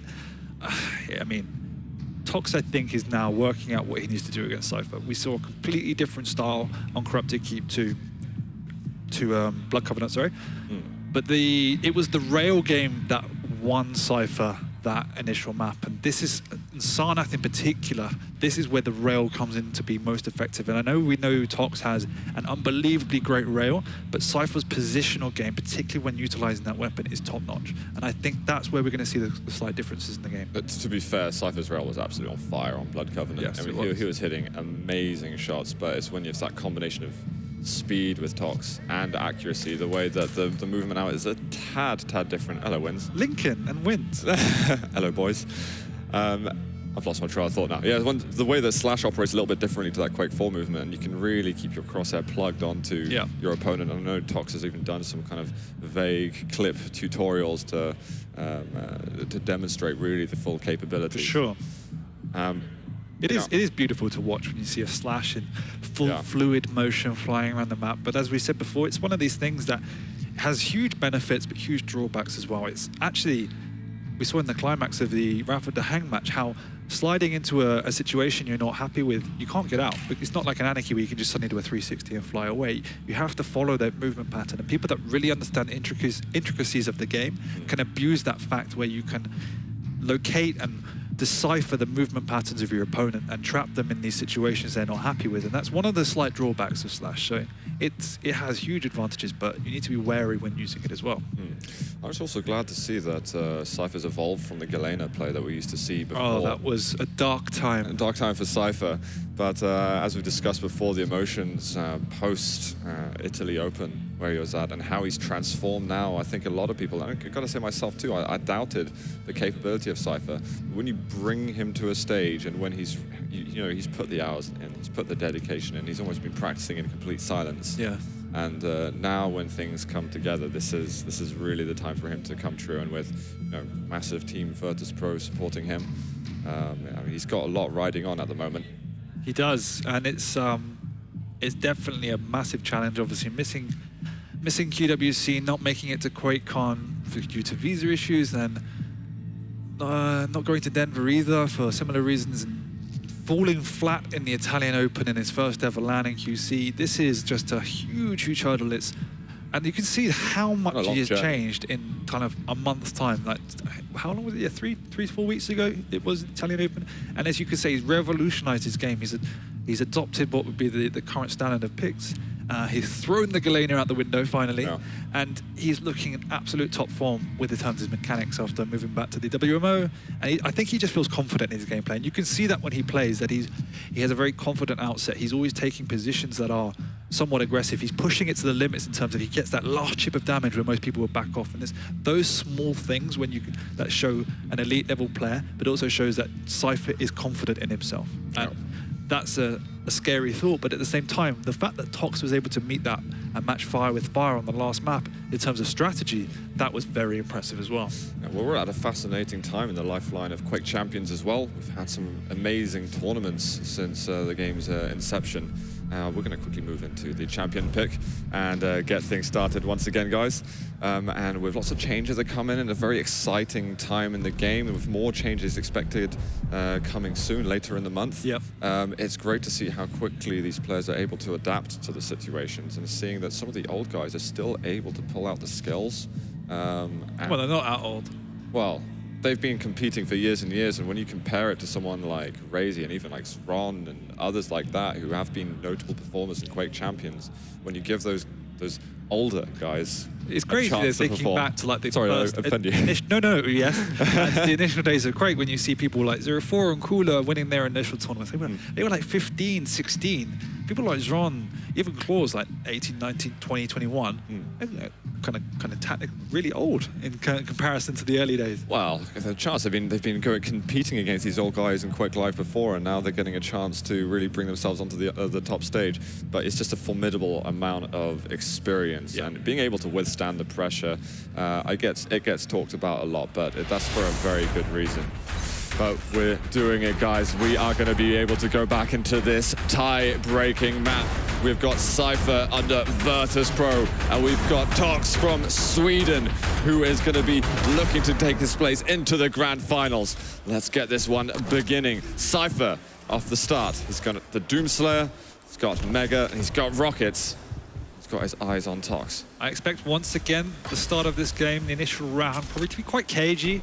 Yeah, I mean, Tox, I think, is now working out what he needs to do against Cypher. We saw a completely different style on Corrupted Keep to Blood Covenant, sorry. But it was the rail game that won Cypher that initial map, and this is Sarnath in particular. This is where the rail comes in to be most effective. And we know Tox has an unbelievably great rail, but Cypher's positional game, particularly when utilizing that weapon, is top notch. And I think that's where we're going to see the slight differences in the game. But to be fair, Cypher's rail was absolutely on fire on Blood Covenant. Yes, I mean, it was. he was hitting amazing shots, but it's when you have that combination of speed with Tox and accuracy, the way that the movement out is a tad different. Hello, Wins. Lincoln and wins. Hello, boys. I've lost my trail of thought now. Yeah, the way that Slash operates a little bit differently to that Quake 4 movement, and you can really keep your crosshair plugged onto your opponent. I know Tox has even done some kind of vague clip tutorials to demonstrate really the full capability. For sure. It Yeah. is beautiful to watch when you see a Slash in full fluid motion flying around the map. But as we said before, it's one of these things that has huge benefits but huge drawbacks as well. It's actually, we saw in the climax of the Rafa Dahang match how sliding into a situation you're not happy with, you can't get out. But it's not like an Anarchy where you can just suddenly do a 360 and fly away. You have to follow that movement pattern. And people that really understand the intricacies of the game can abuse that fact where you can locate and decipher the movement patterns of your opponent and trap them in these situations they're not happy with. And that's one of the slight drawbacks of Slash. So it has huge advantages, but you need to be wary when using it as well. I was also glad to see that Cypher's evolved from the Galena play that we used to see before. Oh, that was a dark time. A dark time for Cypher. But as we've discussed before, the emotions post-Italy Open, where he was at, and how he's transformed now. I think a lot of people, and I've got to say myself too, I doubted the capability of Cypher. When you bring him to a stage, and when he's put the hours in, he's put the dedication in, he's almost been practicing in complete silence. Yeah. And now when things come together, this is really the time for him to come true. And with massive team Virtus Pro supporting him, he's got a lot riding on at the moment. He does, and it's definitely a massive challenge. Obviously, missing QWC, not making it to QuakeCon due to visa issues, and not going to Denver either for similar reasons, and falling flat in the Italian Open in his first ever LAN in QC. This is just a huge hurdle. And you can see how much he has changed in kind of a month's time. Like, how long was it? Yeah, 3-4 weeks ago it was Italian Open. And as you could say, he's revolutionized his game. He's adopted what would be the current standard of picks. He's thrown the Galena out the window finally, and he's looking in absolute top form with in terms of his mechanics after moving back to the WMO. And I think he just feels confident in his gameplay. And you can see that when he plays, that he has a very confident outset. He's always taking positions that are somewhat aggressive. He's pushing it to the limits in terms of he gets that last chip of damage where most people will back off. And those small things that show an elite level player, but also shows that Cypher is confident in himself. And that's a scary thought, but at the same time, the fact that Tox was able to meet that and match fire with fire on the last map in terms of strategy, that was very impressive as well. Yeah, well, we're at a fascinating time in the lifeline of Quake Champions as well. We've had some amazing tournaments since the game's inception. We're going to quickly move into the champion pick and get things started once again, guys. And with lots of changes that come in a very exciting time in the game, with more changes expected coming soon, later in the month. Yep. It's great to see how quickly these players are able to adapt to the situations, and seeing that some of the old guys are still able to pull out the skills. Well, they're not that old. Well, they've been competing for years and years, and when you compare it to someone like Razy and even like Ron and others like that who have been notable performers in Quake Champions, when you give those older guys it's crazy they're thinking back to like the first... I offend you. No, yes. The initial days of Quake, when you see people like 0-4 and Kula winning their initial tournaments, they were like 15, 16. People like Zron, even Claws like 18, 19, 20, 21. Kind of tactical, really old in comparison to the early days. Well, there's a chance. They've been competing against these old guys in Quake Live before, and now they're getting a chance to really bring themselves onto the top stage. But it's just a formidable amount of experience, and being able to withstand the pressure. It gets talked about a lot, but that's for a very good reason. But we're doing it, guys. We are going to be able to go back into this tie-breaking map. We've got Cypher under Virtus Pro, and we've got Tox from Sweden, who is going to be looking to take his place into the grand finals. Let's get this one beginning. Cypher off the start. He's got the Doomslayer, he's got Mega, and he's got Rockets. He's got his eyes on Tox. I expect once again the start of this game, the initial round, probably to be quite cagey.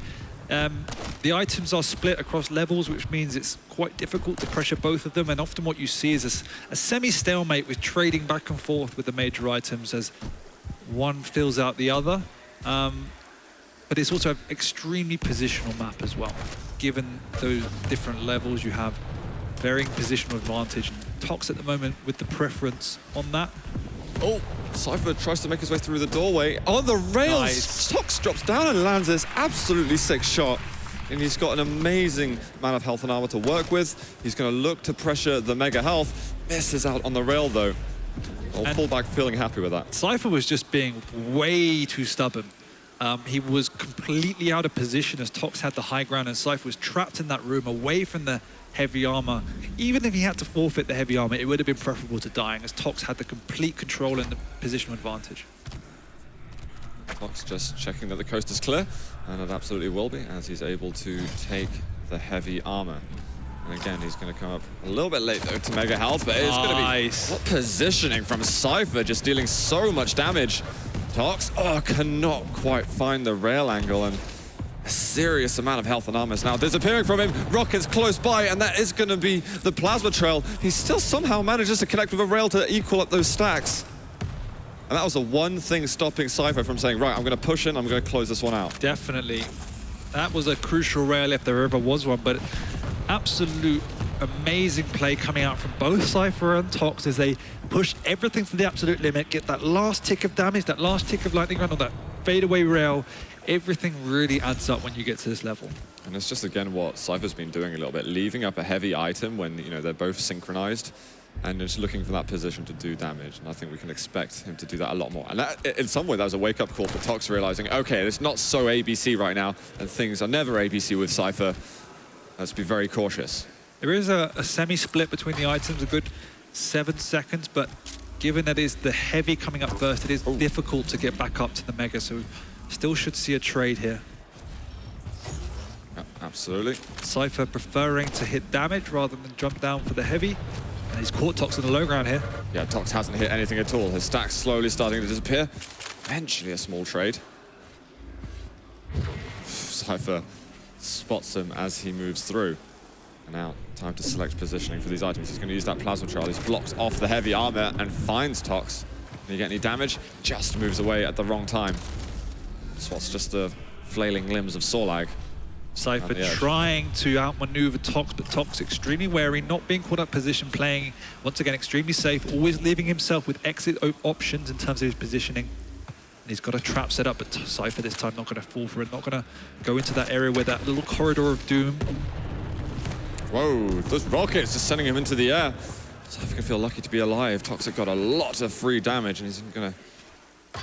The items are split across levels, which means it's quite difficult to pressure both of them, and often what you see is a semi-stalemate with trading back and forth with the major items as one fills out the other. But it's also an extremely positional map as well. Given those different levels, you have varying positional advantage. Tox at the moment with the preference on that. Oh, Cypher tries to make his way through the doorway. On the rails, nice. Tox drops down and lands this absolutely sick shot. And he's got an amazing amount of health and armor to work with. He's going to look to pressure the Mega Health. Misses out on the rail, though. Fullback feeling happy with that. Cypher was just being way too stubborn. He was completely out of position as Tox had the high ground, and Cypher was trapped in that room away from the heavy armor. Even if he had to forfeit the heavy armor, it would have been preferable to dying, as Tox had the complete control and the positional advantage. Tox just checking that the coast is clear, and it absolutely will be, as he's able to take the heavy armor. And again, he's going to come up a little bit late, though, to Mega Health, but it's going to be... What positioning from Cypher, just dealing so much damage. Tox, cannot quite find the rail angle, and a serious amount of health and armor is now disappearing from him. Rocket's close by, and that is going to be the plasma trail. He still somehow manages to connect with a rail to equal up those stacks. And that was the one thing stopping Cypher from saying, right, I'm going to push in, I'm going to close this one out. Definitely. That was a crucial rail if there ever was one, but absolute amazing play coming out from both Cypher and Tox as they push everything to the absolute limit, get that last tick of damage, that last tick of lightning run on that fadeaway rail. Everything really adds up when you get to this level. And it's just, again, what Cypher's been doing a little bit, leaving up a heavy item when, you know, they're both synchronized and just looking for that position to do damage. And I think we can expect him to do that a lot more. And that, in some way, that was a wake-up call for Tox, realizing, okay, it's not so ABC right now, and things are never ABC with Cypher. Let's be very cautious. There is a semi-split between the items, a good 7 seconds, but given that it's the heavy coming up first, it is difficult to get back up to the mega, so still should see a trade here. Absolutely. Cypher preferring to hit damage rather than jump down for the heavy. And he's caught Tox on the low ground here. Yeah, Tox hasn't hit anything at all. His stack's slowly starting to disappear. Eventually a small trade. Cypher spots him as he moves through. And now, time to select positioning for these items. He's going to use that plasma trail. He's blocked off the heavy armor and finds Tox. Can he get any damage? Just moves away at the wrong time. Spots just the flailing limbs of Sorlag. Cypher trying to outmaneuver Tox, but Tox extremely wary, not being caught up position, playing, once again, extremely safe, always leaving himself with exit options in terms of his positioning. And he's got a trap set up, but Cypher this time not going to fall for it, not going to go into that area where that little corridor of doom. Whoa, those rockets just sending him into the air. Cypher can feel lucky to be alive. Toxic got a lot of free damage, and he's going to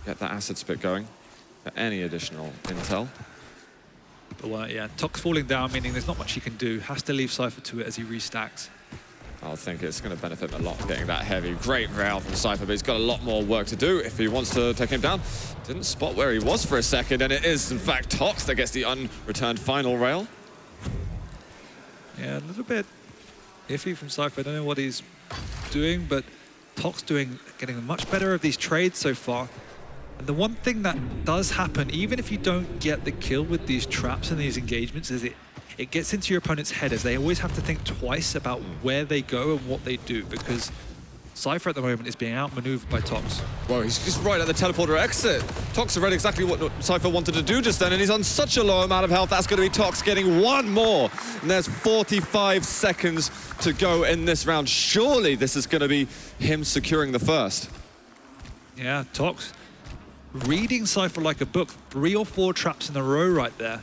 get that acid spit going for any additional intel. But yeah, Tox falling down, meaning there's not much he can do. Has to leave Cypher to it as he restacks. I think it's going to benefit him a lot getting that heavy. Great rail from Cypher, but he's got a lot more work to do if he wants to take him down. Didn't spot where he was for a second, and it is, in fact, Tox that gets the unreturned final rail. Yeah, a little bit iffy from Cypher. I don't know what he's doing, but Tox getting much better of these trades so far. And the one thing that does happen, even if you don't get the kill with these traps and these engagements, is it gets into your opponent's head, as they always have to think twice about where they go and what they do, because Cypher at the moment is being outmaneuvered by Tox. Whoa, he's just right at the teleporter exit. Tox read exactly what Cypher wanted to do just then, and he's on such a low amount of health. That's going to be Tox getting one more. And there's 45 seconds to go in this round. Surely this is going to be him securing the first. Yeah, Tox reading Cypher like a book. 3 or 4 traps in a row right there.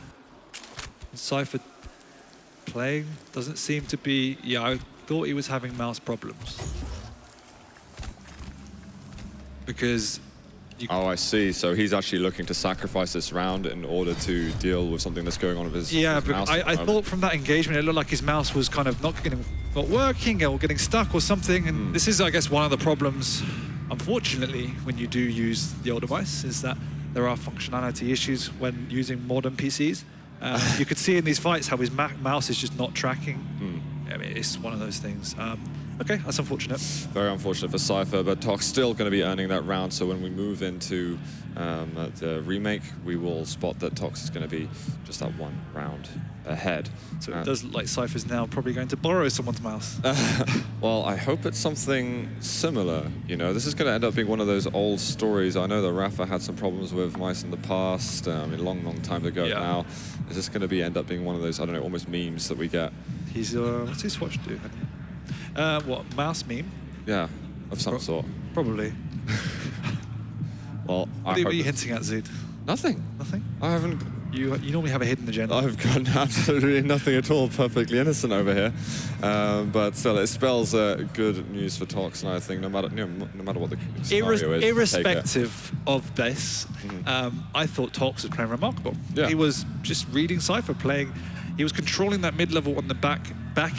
And Cypher playing doesn't seem to be... Yeah, I thought he was having mouse problems. Because... Oh, I see. So he's actually looking to sacrifice this round in order to deal with something that's going on with his mouse. I thought from that engagement, it looked like his mouse was kind of not working or getting stuck or something. And this is, I guess, one of the problems, unfortunately, when you do use the old device, is that there are functionality issues when using modern PCs. You could see in these fights how his mouse is just not tracking. I mean, it's one of those things. Okay, that's unfortunate. Very unfortunate for Cypher, but Tox still going to be earning that round. So when we move into the remake, we will spot that Tox is going to be just that one round ahead. So it does look like Cypher's now probably going to borrow someone's mouse. Well, I hope it's something similar. You know, this is going to end up being one of those old stories. I know that Rafa had some problems with mice in the past, I mean, long time ago now. Is this going to end up being one of those, I don't know, almost memes that we get? He's, what's his watch do? What, mouse meme? Yeah, of some sort. Probably. Well, what are you hinting at, Zid? Nothing. Nothing? I haven't... You normally have a hidden agenda. I've got absolutely nothing at all, perfectly innocent over here. But still, it spells good news for Tox, and I think no matter what the scenario is... Irrespective of this, I thought Tox was playing remarkable. Yeah. He was just reading Cypher, playing... He was controlling that mid-level on the back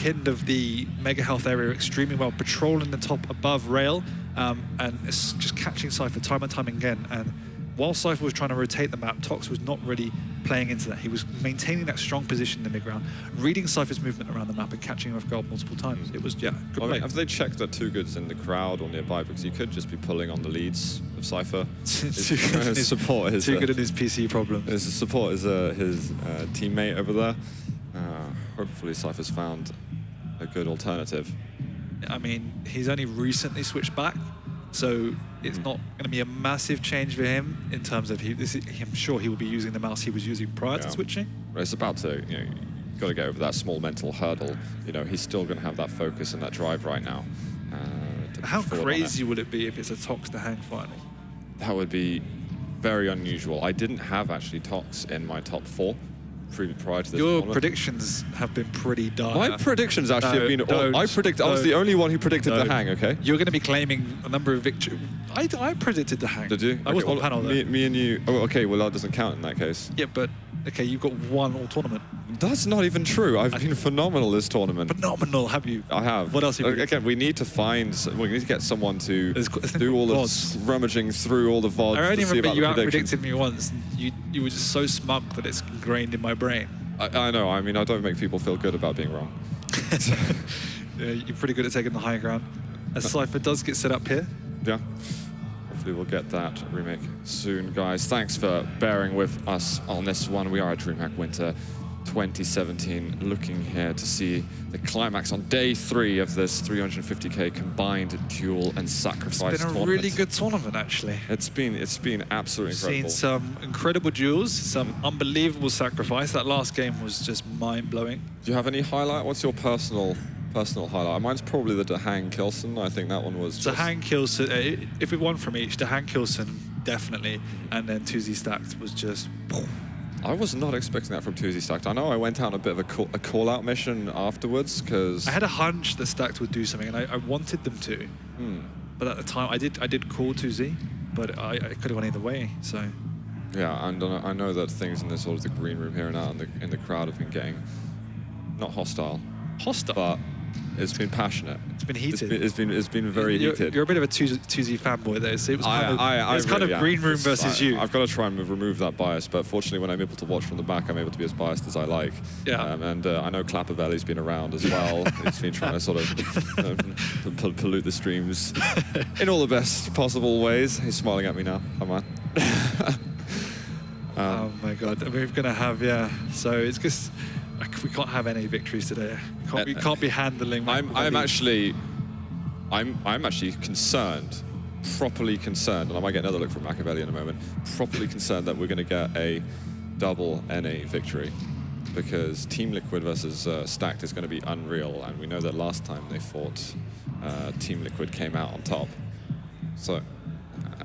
end of the mega health area extremely well, patrolling the top above rail, and it's just catching Cypher time and time again. And while Cypher was trying to rotate the map, Tox was not really playing into that. He was maintaining that strong position in the mid-ground, reading Cypher's movement around the map and catching him off guard multiple times. It was, good play. Have they checked that Too Good's in the crowd or nearby? Because he could just be pulling on the leads of Cypher. Too good in his support is too good in his PC problem. his support is his teammate over there. Hopefully Cypher's found a good alternative. I mean, he's only recently switched back, so it's not going to be a massive change for him in terms of I'm sure he will be using the mouse he was using prior to switching. But it's about to, you know, you've got to get over that small mental hurdle. You know, he's still going to have that focus and that drive right now. How crazy would it be if it's a Tox to Hang final? That would be very unusual. I didn't have actually Tox in my top 4 prior to this Your tournament. predictions have been pretty dire. My predictions actually have been. I was the only one who predicted the Hang. Okay. You're going to be claiming a number of victories. I predicted the Hang. Did you? I was Okay, on panel though. me and you. Oh, okay. Well, that doesn't count in that case. Yeah, but okay, you've got one all tournament. That's not even true. I've been phenomenal this tournament. Phenomenal, have you? I have. What else have you predicted? Again, we need to get someone to There's do all the VODs. rummaging through all the VODs. I only to see remember about you the out predictions. predicted me once. And you were just so smug that it's ingrained in my brain. I know. I mean, I don't make people feel good about being wrong. Yeah, you're pretty good at taking the high ground. As Cypher does get set up here. Yeah. Hopefully we'll get that remake soon, guys. Thanks for bearing with us on this one. We are at Dreamhack Winter 2017, looking here to see the climax on day 3 of this 350k combined duel and sacrifice It's been a tournament. really good tournament, actually. It's been absolutely incredible. Seen some incredible duels, some unbelievable sacrifice. That last game was just mind-blowing. Do you have any highlight? What's your personal highlight? Mine's probably the Dahang Kilson. I think that one was just... Dahang Kilson, if we won from each, Dahang Kilson definitely, and then 2Z Stacked was just... I was not expecting that from 2Z Stacked. I know I went out on a bit of a call-out mission afterwards, because... I had a hunch that Stacked would do something, and I wanted them to. But at the time, I did call 2Z, but I could have gone either way, so... Yeah, and I know that things in the sort of the green room here and out in the crowd have been getting... not hostile. Hostile? But it's been passionate. It's been heated. It's been very heated. You're a bit of a 2Z fanboy though, so it was kind really of green room versus you. I've got to try and remove that bias, but fortunately when I'm able to watch from the back, I'm able to be as biased as I like. Yeah. And I know Clappervelli's been around as well. He's been trying to sort of pollute the streams in all the best possible ways. He's smiling at me now. Come on. Oh my god, we're gonna have, so it's just, we can't have any victories today. We can't be handling. I'm actually concerned, properly concerned, and I might get another look from Machiavelli in a moment, properly concerned that we're going to get a double NA victory, because Team Liquid versus Stacked is going to be unreal, and we know that last time they fought, Team Liquid came out on top. So,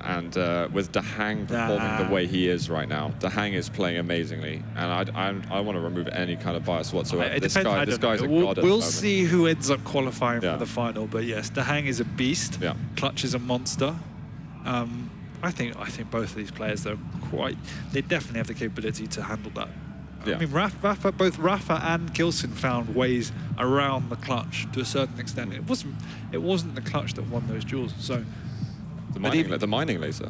and with Dahang performing the way he is right now, Dahang is playing amazingly, and I want to remove any kind of bias whatsoever. This guy's a god at the We'll moment. see who ends up qualifying for the final, but yes, Dahang is a beast. Yeah. Clutch is a monster. I think both of these players, they definitely have the capability to handle that. Yeah. I mean, both Rafa and Kilson found ways around the clutch to a certain extent. It wasn't the clutch that won those duels. So The mining laser.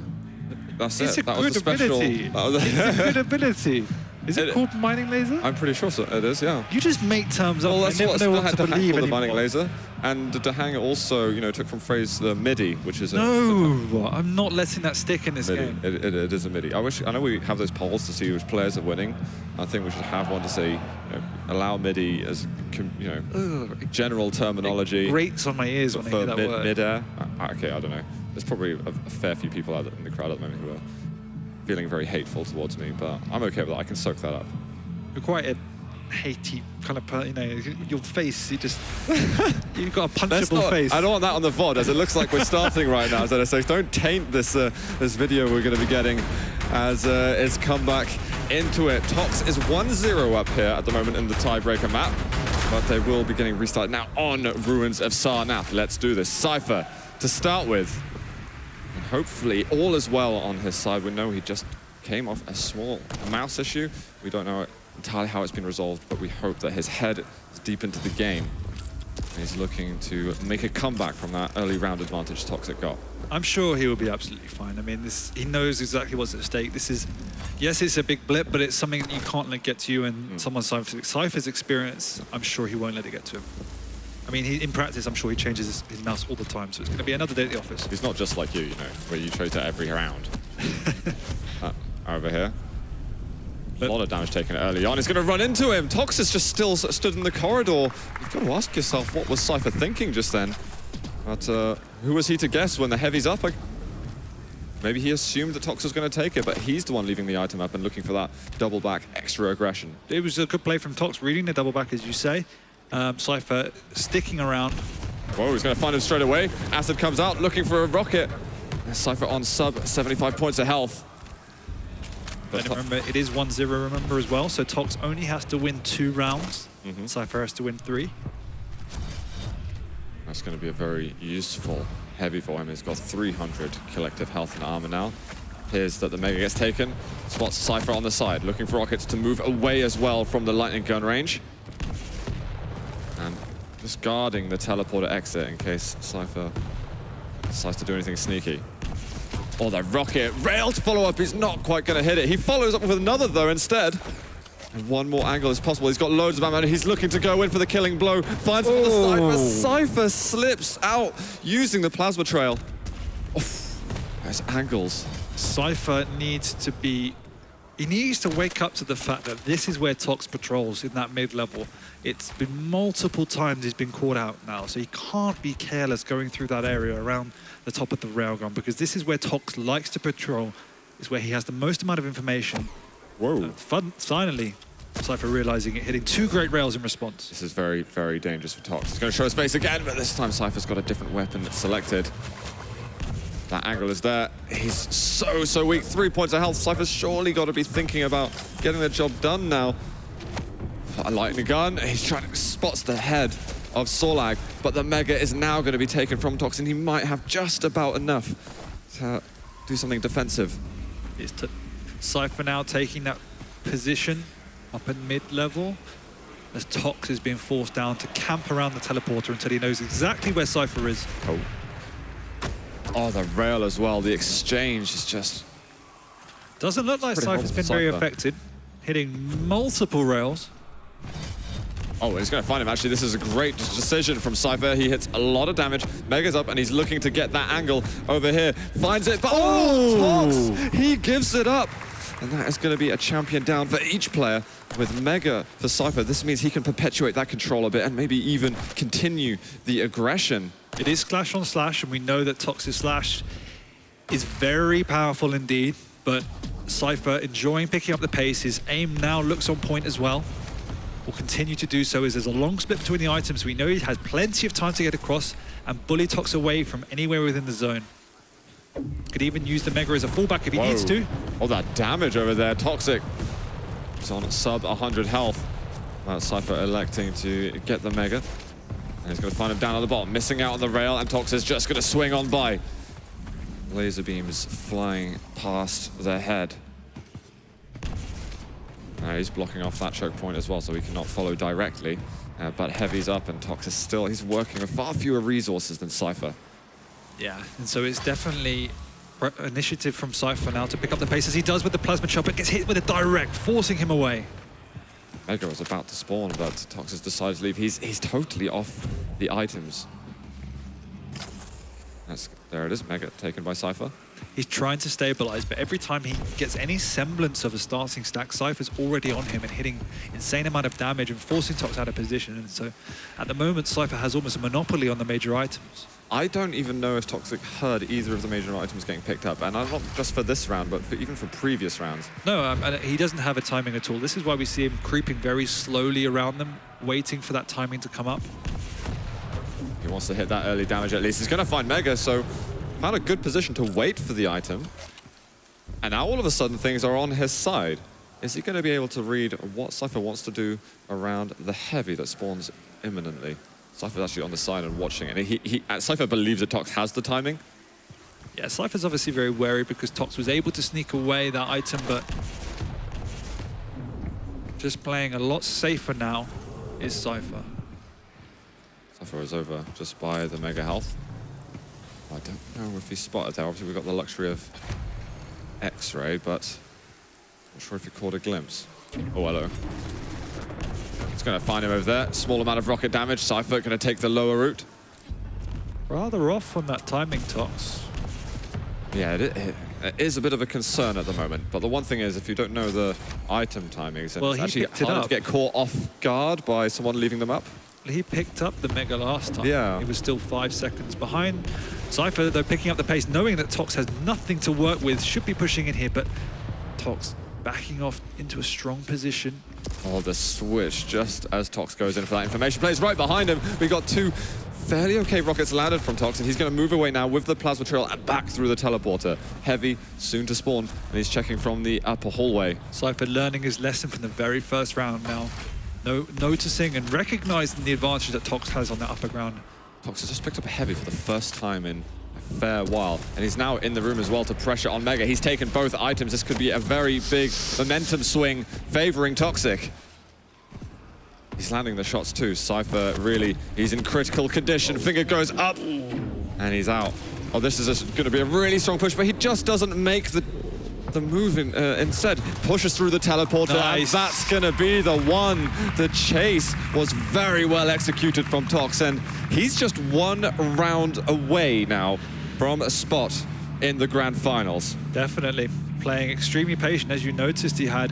That's it's it. a good ability. It's a good ability. Is it called mining laser? I'm pretty sure so. It is, yeah. You just make terms up. Well, I that's never what know what had to believe the anymore. mining laser. And Dahang also, took from phrase the MIDI, which is No, I'm not letting that stick in this MIDI. game. It is a MIDI. I know we have those polls to see which players are winning. I think we should have one to say, allow MIDI as, general terminology. It grates on my ears when I hear that word. Mid-air. Okay, I don't know. There's probably a fair few people out in the crowd at the moment who are feeling very hateful towards me, but I'm okay with that. I can soak that up. You're quite a hatey kind of person, your face, you've got a punchable face. I don't want that on the VOD, as it looks like we're starting right now. So don't taint this video we're going to be getting as it's come back into it. Tox is 1-0 up here at the moment in the tiebreaker map, but they will be getting restarted now on Ruins of Sarnath. Let's do this. Cypher to start with. And hopefully all is well on his side. We know he just came off a small mouse issue. We don't know entirely how it's been resolved, but we hope that his head is deep into the game. He's looking to make a comeback from that early round advantage Toxic got. I'm sure he will be absolutely fine. I mean, he knows exactly what's at stake. This is, yes, it's a big blip, but it's something that you can't let get to you, and someone Cypher's experience, I'm sure he won't let it get to him. I mean, in practice, I'm sure he changes his mouse all the time, so it's going to be another day at the office. He's not just like you know, where you trade to every round. Over here. A lot of damage taken early on. He's going to run into him. Tox is just still stood in the corridor. You've got to ask yourself, what was Cypher thinking just then? But who was he to guess when the heavy's up? Maybe he assumed that Tox was going to take it, but he's the one leaving the item up and looking for that double back extra aggression. It was a good play from Tox, reading the double back, as you say. Cypher sticking around. Whoa, he's going to find him straight away. Acid comes out looking for a rocket. Cypher on sub 75 points of health. And remember, it is 1-0, remember, as well, so Tox only has to win 2 rounds. Cypher has to win 3. That's going to be a very useful heavy for him. He's got 300 collective health and armor now. Here's that the Mega gets taken. Spots Cypher on the side, looking for rockets to move away as well from the lightning gun range. And just guarding the teleporter exit in case Cypher decides to do anything sneaky. Oh, the rocket rail to follow up. He's not quite going to hit it. He follows up with another, though, instead. And one more angle is possible. He's got loads of ammo. He's looking to go in for the killing blow. Finds him on the side, but Cypher slips out using the plasma trail. Oof, there's angles. Cypher needs to be... He needs to wake up to the fact that this is where Tox patrols in that mid-level. It's been multiple times he's been caught out now, so he can't be careless going through that area around the top of the railgun, because this is where Tox likes to patrol. It's where he has the most amount of information. Whoa. Finally, Cypher realizing it, hitting 2 great rails in response. This is very, very dangerous for Tox. He's going to show his face again, but this time Cypher's got a different weapon selected. That angle is there. He's so weak. 3 points of health. Cypher's surely got to be thinking about getting the job done now. A lightning gun. He's trying to spots the head of Sorlag, but the Mega is now going to be taken from Tox, and he might have just about enough to do something defensive. Cypher now taking that position up at mid-level as Tox is being forced down to camp around the teleporter until he knows exactly where Cypher is. Oh, the rail as well. The exchange is just... Doesn't look like Cypher's been very affected, hitting multiple rails. Oh, he's going to find him. Actually, this is a great decision from Cypher. He hits a lot of damage. Mega's up, and he's looking to get that angle over here. Finds it, but Tox! He gives it up. And that is going to be a champion down for each player. With Mega for Cypher, this means he can perpetuate that control a bit and maybe even continue the aggression. It is slash on slash, and we know that Tox's slash is very powerful indeed, but Cypher enjoying picking up the pace. His aim now looks on point as well. Will continue to do so as there's a long split between the items. We know he has plenty of time to get across and bully Tox away from anywhere within the zone. Could even use the Mega as a fallback if he needs to. Oh, that damage over there. Toxic. He's on sub 100 health. Cypher electing to get the Mega. And he's going to find him down at the bottom, missing out on the rail, and Tox is just going to swing on by. Laser beams flying past their head. He's blocking off that choke point as well, so he cannot follow directly. But Heavy's up, and Tox is still, he's working with far fewer resources than Cypher. Yeah, and so it's definitely initiative from Cypher now to pick up the pace as he does with the plasma chopper. Gets hit with a direct, forcing him away. Mega was about to spawn, but Tox has decided to leave. He's totally off the items. There it is, Mega taken by Cypher. He's trying to stabilize, but every time he gets any semblance of a starting stack, Cypher's already on him and hitting insane amount of damage and forcing Tox out of position. And so at the moment, Cypher has almost a monopoly on the major items. I don't even know if Toxic heard either of the major items getting picked up, and not just for this round, but even for previous rounds. No, and he doesn't have a timing at all. This is why we see him creeping very slowly around them, waiting for that timing to come up. He wants to hit that early damage at least. He's going to find Mega, so found a good position to wait for the item. And now all of a sudden things are on his side. Is he going to be able to read what Cypher wants to do around the Heavy that spawns imminently? Cypher's actually on the side and watching it. Cypher believes that Tox has the timing. Yeah, Cypher's obviously very wary because Tox was able to sneak away that item, but just playing a lot safer now is Cypher. Cypher is over just by the Mega health. I don't know if he spotted there. Obviously we've got the luxury of X-ray, but not sure if he caught a glimpse. Oh, hello. It's going to find him over there. Small amount of rocket damage. Cypher going to take the lower route. Rather off on that timing, Tox. Yeah, it is a bit of a concern at the moment. But the one thing is, if you don't know the item timings, Well, it's he actually picked it hard up. to get caught off guard by someone leaving them up. He picked up the Mega last time. Yeah. He was still 5 seconds behind. Cypher, though, picking up the pace, knowing that Tox has nothing to work with, should be pushing in here, but Tox backing off into a strong position. Oh, the switch just as Tox goes in for that information. Plays right behind him. We got 2 fairly okay rockets landed from Tox, and he's going to move away now with the plasma trail and back through the teleporter. Heavy, soon to spawn, and he's checking from the upper hallway. Cypher learning his lesson from the very first round now. Noticing and recognizing the advantage that Tox has on the upper ground. Tox has just picked up a heavy for the first time in a fair while, and he's now in the room as well to pressure on Mega. He's taken both items. This could be a very big momentum swing favoring Toxic. He's landing the shots too. Cypher really, he's in critical condition. Finger goes up, and he's out. Oh, this is going to be a really strong push, but he just doesn't make the move instead. Pushes through the teleporter, Nice. and that's going to be the one. The chase was very well executed from Tox, and he's just 1 round away now from a spot in the grand finals. Definitely playing extremely patient. As you noticed, he had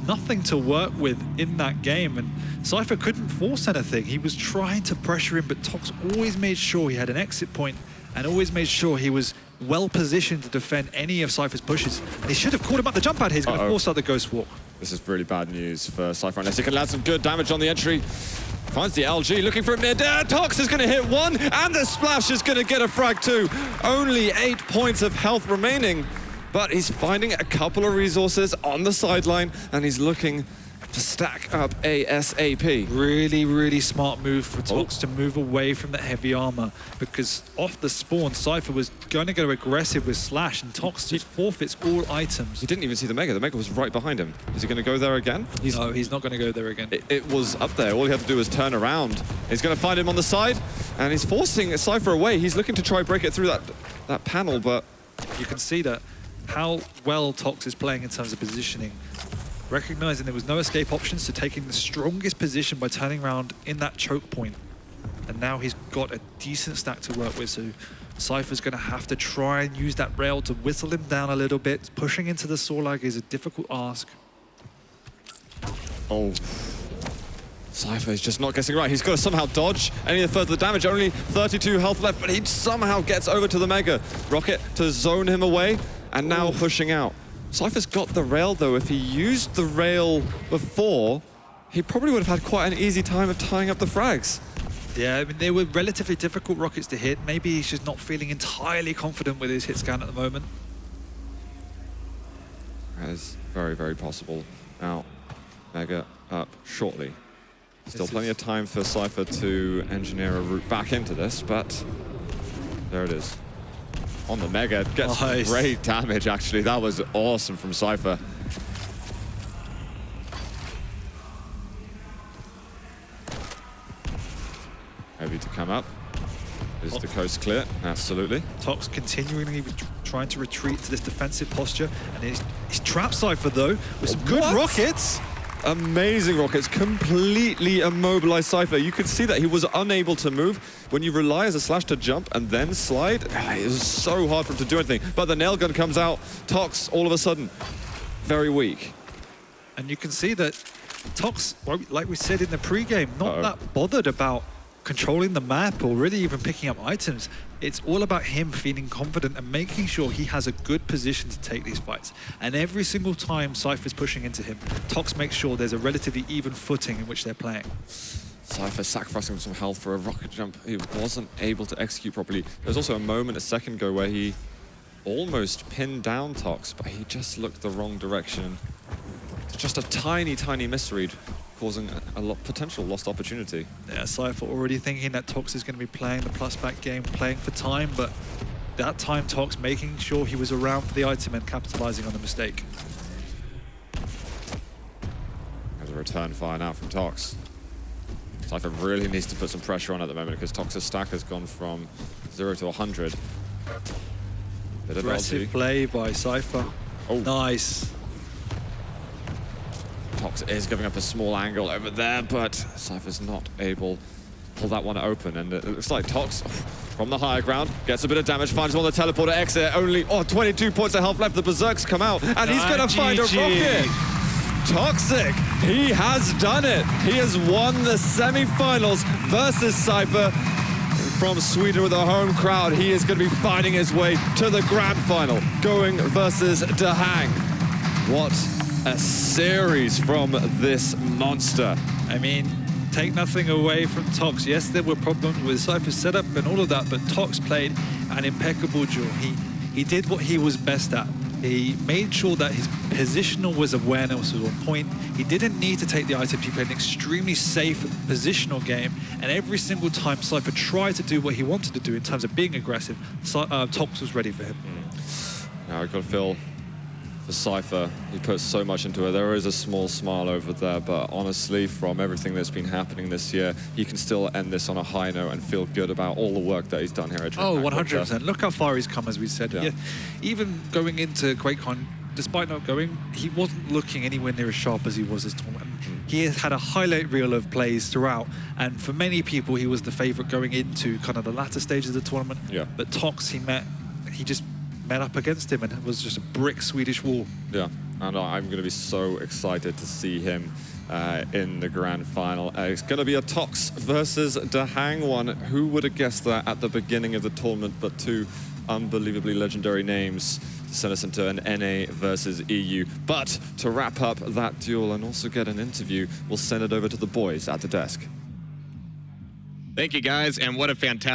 nothing to work with in that game, and Cypher couldn't force anything. He was trying to pressure him, but Tox always made sure he had an exit point and always made sure he was well positioned to defend any of Cypher's pushes. And he should have caught him up the jump pad here. He's going to force out the Ghost Walk. This is really bad news for Cypher, unless he can land some good damage on the entry. Finds the LG, looking for a mid-air. Tox is going to hit 1, and the splash is going to get a frag 2. Only 8 points of health remaining, but he's finding a couple of resources on the sideline, and he's looking to stack up ASAP. Really, really smart move for Tox to move away from that heavy armor, because off the spawn, Cypher was going to go aggressive with Slash, and Tox just forfeits all items. He didn't even see the Mega. The Mega was right behind him. Is he going to go there again? No, he's not going to go there again. It was up there. All he had to do was turn around. He's going to find him on the side, and he's forcing Cypher away. He's looking to try break it through that panel, but You can see that how well Tox is playing in terms of positioning. Recognizing there was no escape options, so taking the strongest position by turning around in that choke point. And now he's got a decent stack to work with, so Cypher's going to have to try and use that rail to whistle him down a little bit. Pushing into the Sorlag is a difficult ask. oh, Cypher is just not getting right. He's got to somehow dodge any further damage. Only 32 health left, but he somehow gets over to the Mega. Rocket to zone him away, and now pushing out. Cypher's got the rail, though. If he used the rail before, he probably would have had quite an easy time of tying up the frags. Yeah, I mean, they were relatively difficult rockets to hit. Maybe he's just not feeling entirely confident with his hit scan at the moment. That is very, very possible. Now, Mega up shortly. Still plenty of time for Cypher to engineer a route back into this, but there it is. On the Mega, gets Nice. great damage, actually. That was awesome from Cypher. Heavy to come up. Is the coast clear? Absolutely. Tox continually trying to retreat to this defensive posture, and he's trapped Cypher though with some good What? rockets. Amazing rockets, completely immobilized Cypher. You could see that he was unable to move. When you rely as a Slash to jump and then slide, it is so hard for him to do anything. But the nail gun comes out, Tox all of a sudden, very weak. And you can see that Tox, like we said in the pre-game, not that bothered about controlling the map or really even picking up items. It's all about him feeling confident and making sure he has a good position to take these fights. And every single time Cypher's pushing into him, Tox makes sure there's a relatively even footing in which they're playing. Cypher sacrificing some health for a rocket jump he wasn't able to execute properly. There was also a moment a second ago where he almost pinned down Tox, but he just looked the wrong direction. It's just a tiny, tiny misread, causing a potential lost opportunity. Yeah, Cypher already thinking that Tox is going to be playing the plus back game, playing for time, but that time Tox making sure he was around for the item and capitalizing on the mistake. There's a return fire now from Tox. Cypher really needs to put some pressure on at the moment because Tox's stack has gone from 0 to 100. Bit of Aggressive LG. play by Cypher. Oh. Nice. Top Tox is giving up a small angle over there, but Cypher's not able to pull that one open. And it looks like Tox, from the higher ground, gets a bit of damage, finds one on the teleporter exit. Only 22 points of health left. The Berserks come out, and he's going to find a rocket. Toxic, he has done it. He has won the semifinals versus Cypher. From Sweden with a home crowd, he is going to be finding his way to the grand final, going versus Dahang. What a series from this monster. I mean, take nothing away from Tox. Yes, there were problems with Cypher's setup and all of that, but Tox played an impeccable duel. He did what he was best at. He made sure that his positional awareness was on point. He didn't need to take the items. He played an extremely safe positional game, and every single time Cypher tried to do what he wanted to do in terms of being aggressive, Tox was ready for him. Now I've got to feel for Cypher. He put so much into it. There is a small smile over there, but honestly, from everything that's been happening this year, he can still end this on a high note and feel good about all the work that he's done here at Dreamhack. Oh, 100%. Look how far he's come, as we said. Yeah. Even going into QuakeCon, despite not going, he wasn't looking anywhere near as sharp as he was this tournament. He has had a highlight reel of plays throughout, and for many people, he was the favorite going into kind of the latter stages of the tournament. Yeah. But Tox, he just met up against him, and it was just a brick Swedish wall. Yeah, and I'm going to be so excited to see him in the grand final. It's going to be a Tox versus Dahang one. Who would have guessed that at the beginning of the tournament, but two unbelievably legendary names to send us into an NA versus EU. But to wrap up that duel and also get an interview, we'll send it over to the boys at the desk. Thank you, guys, and what a fantastic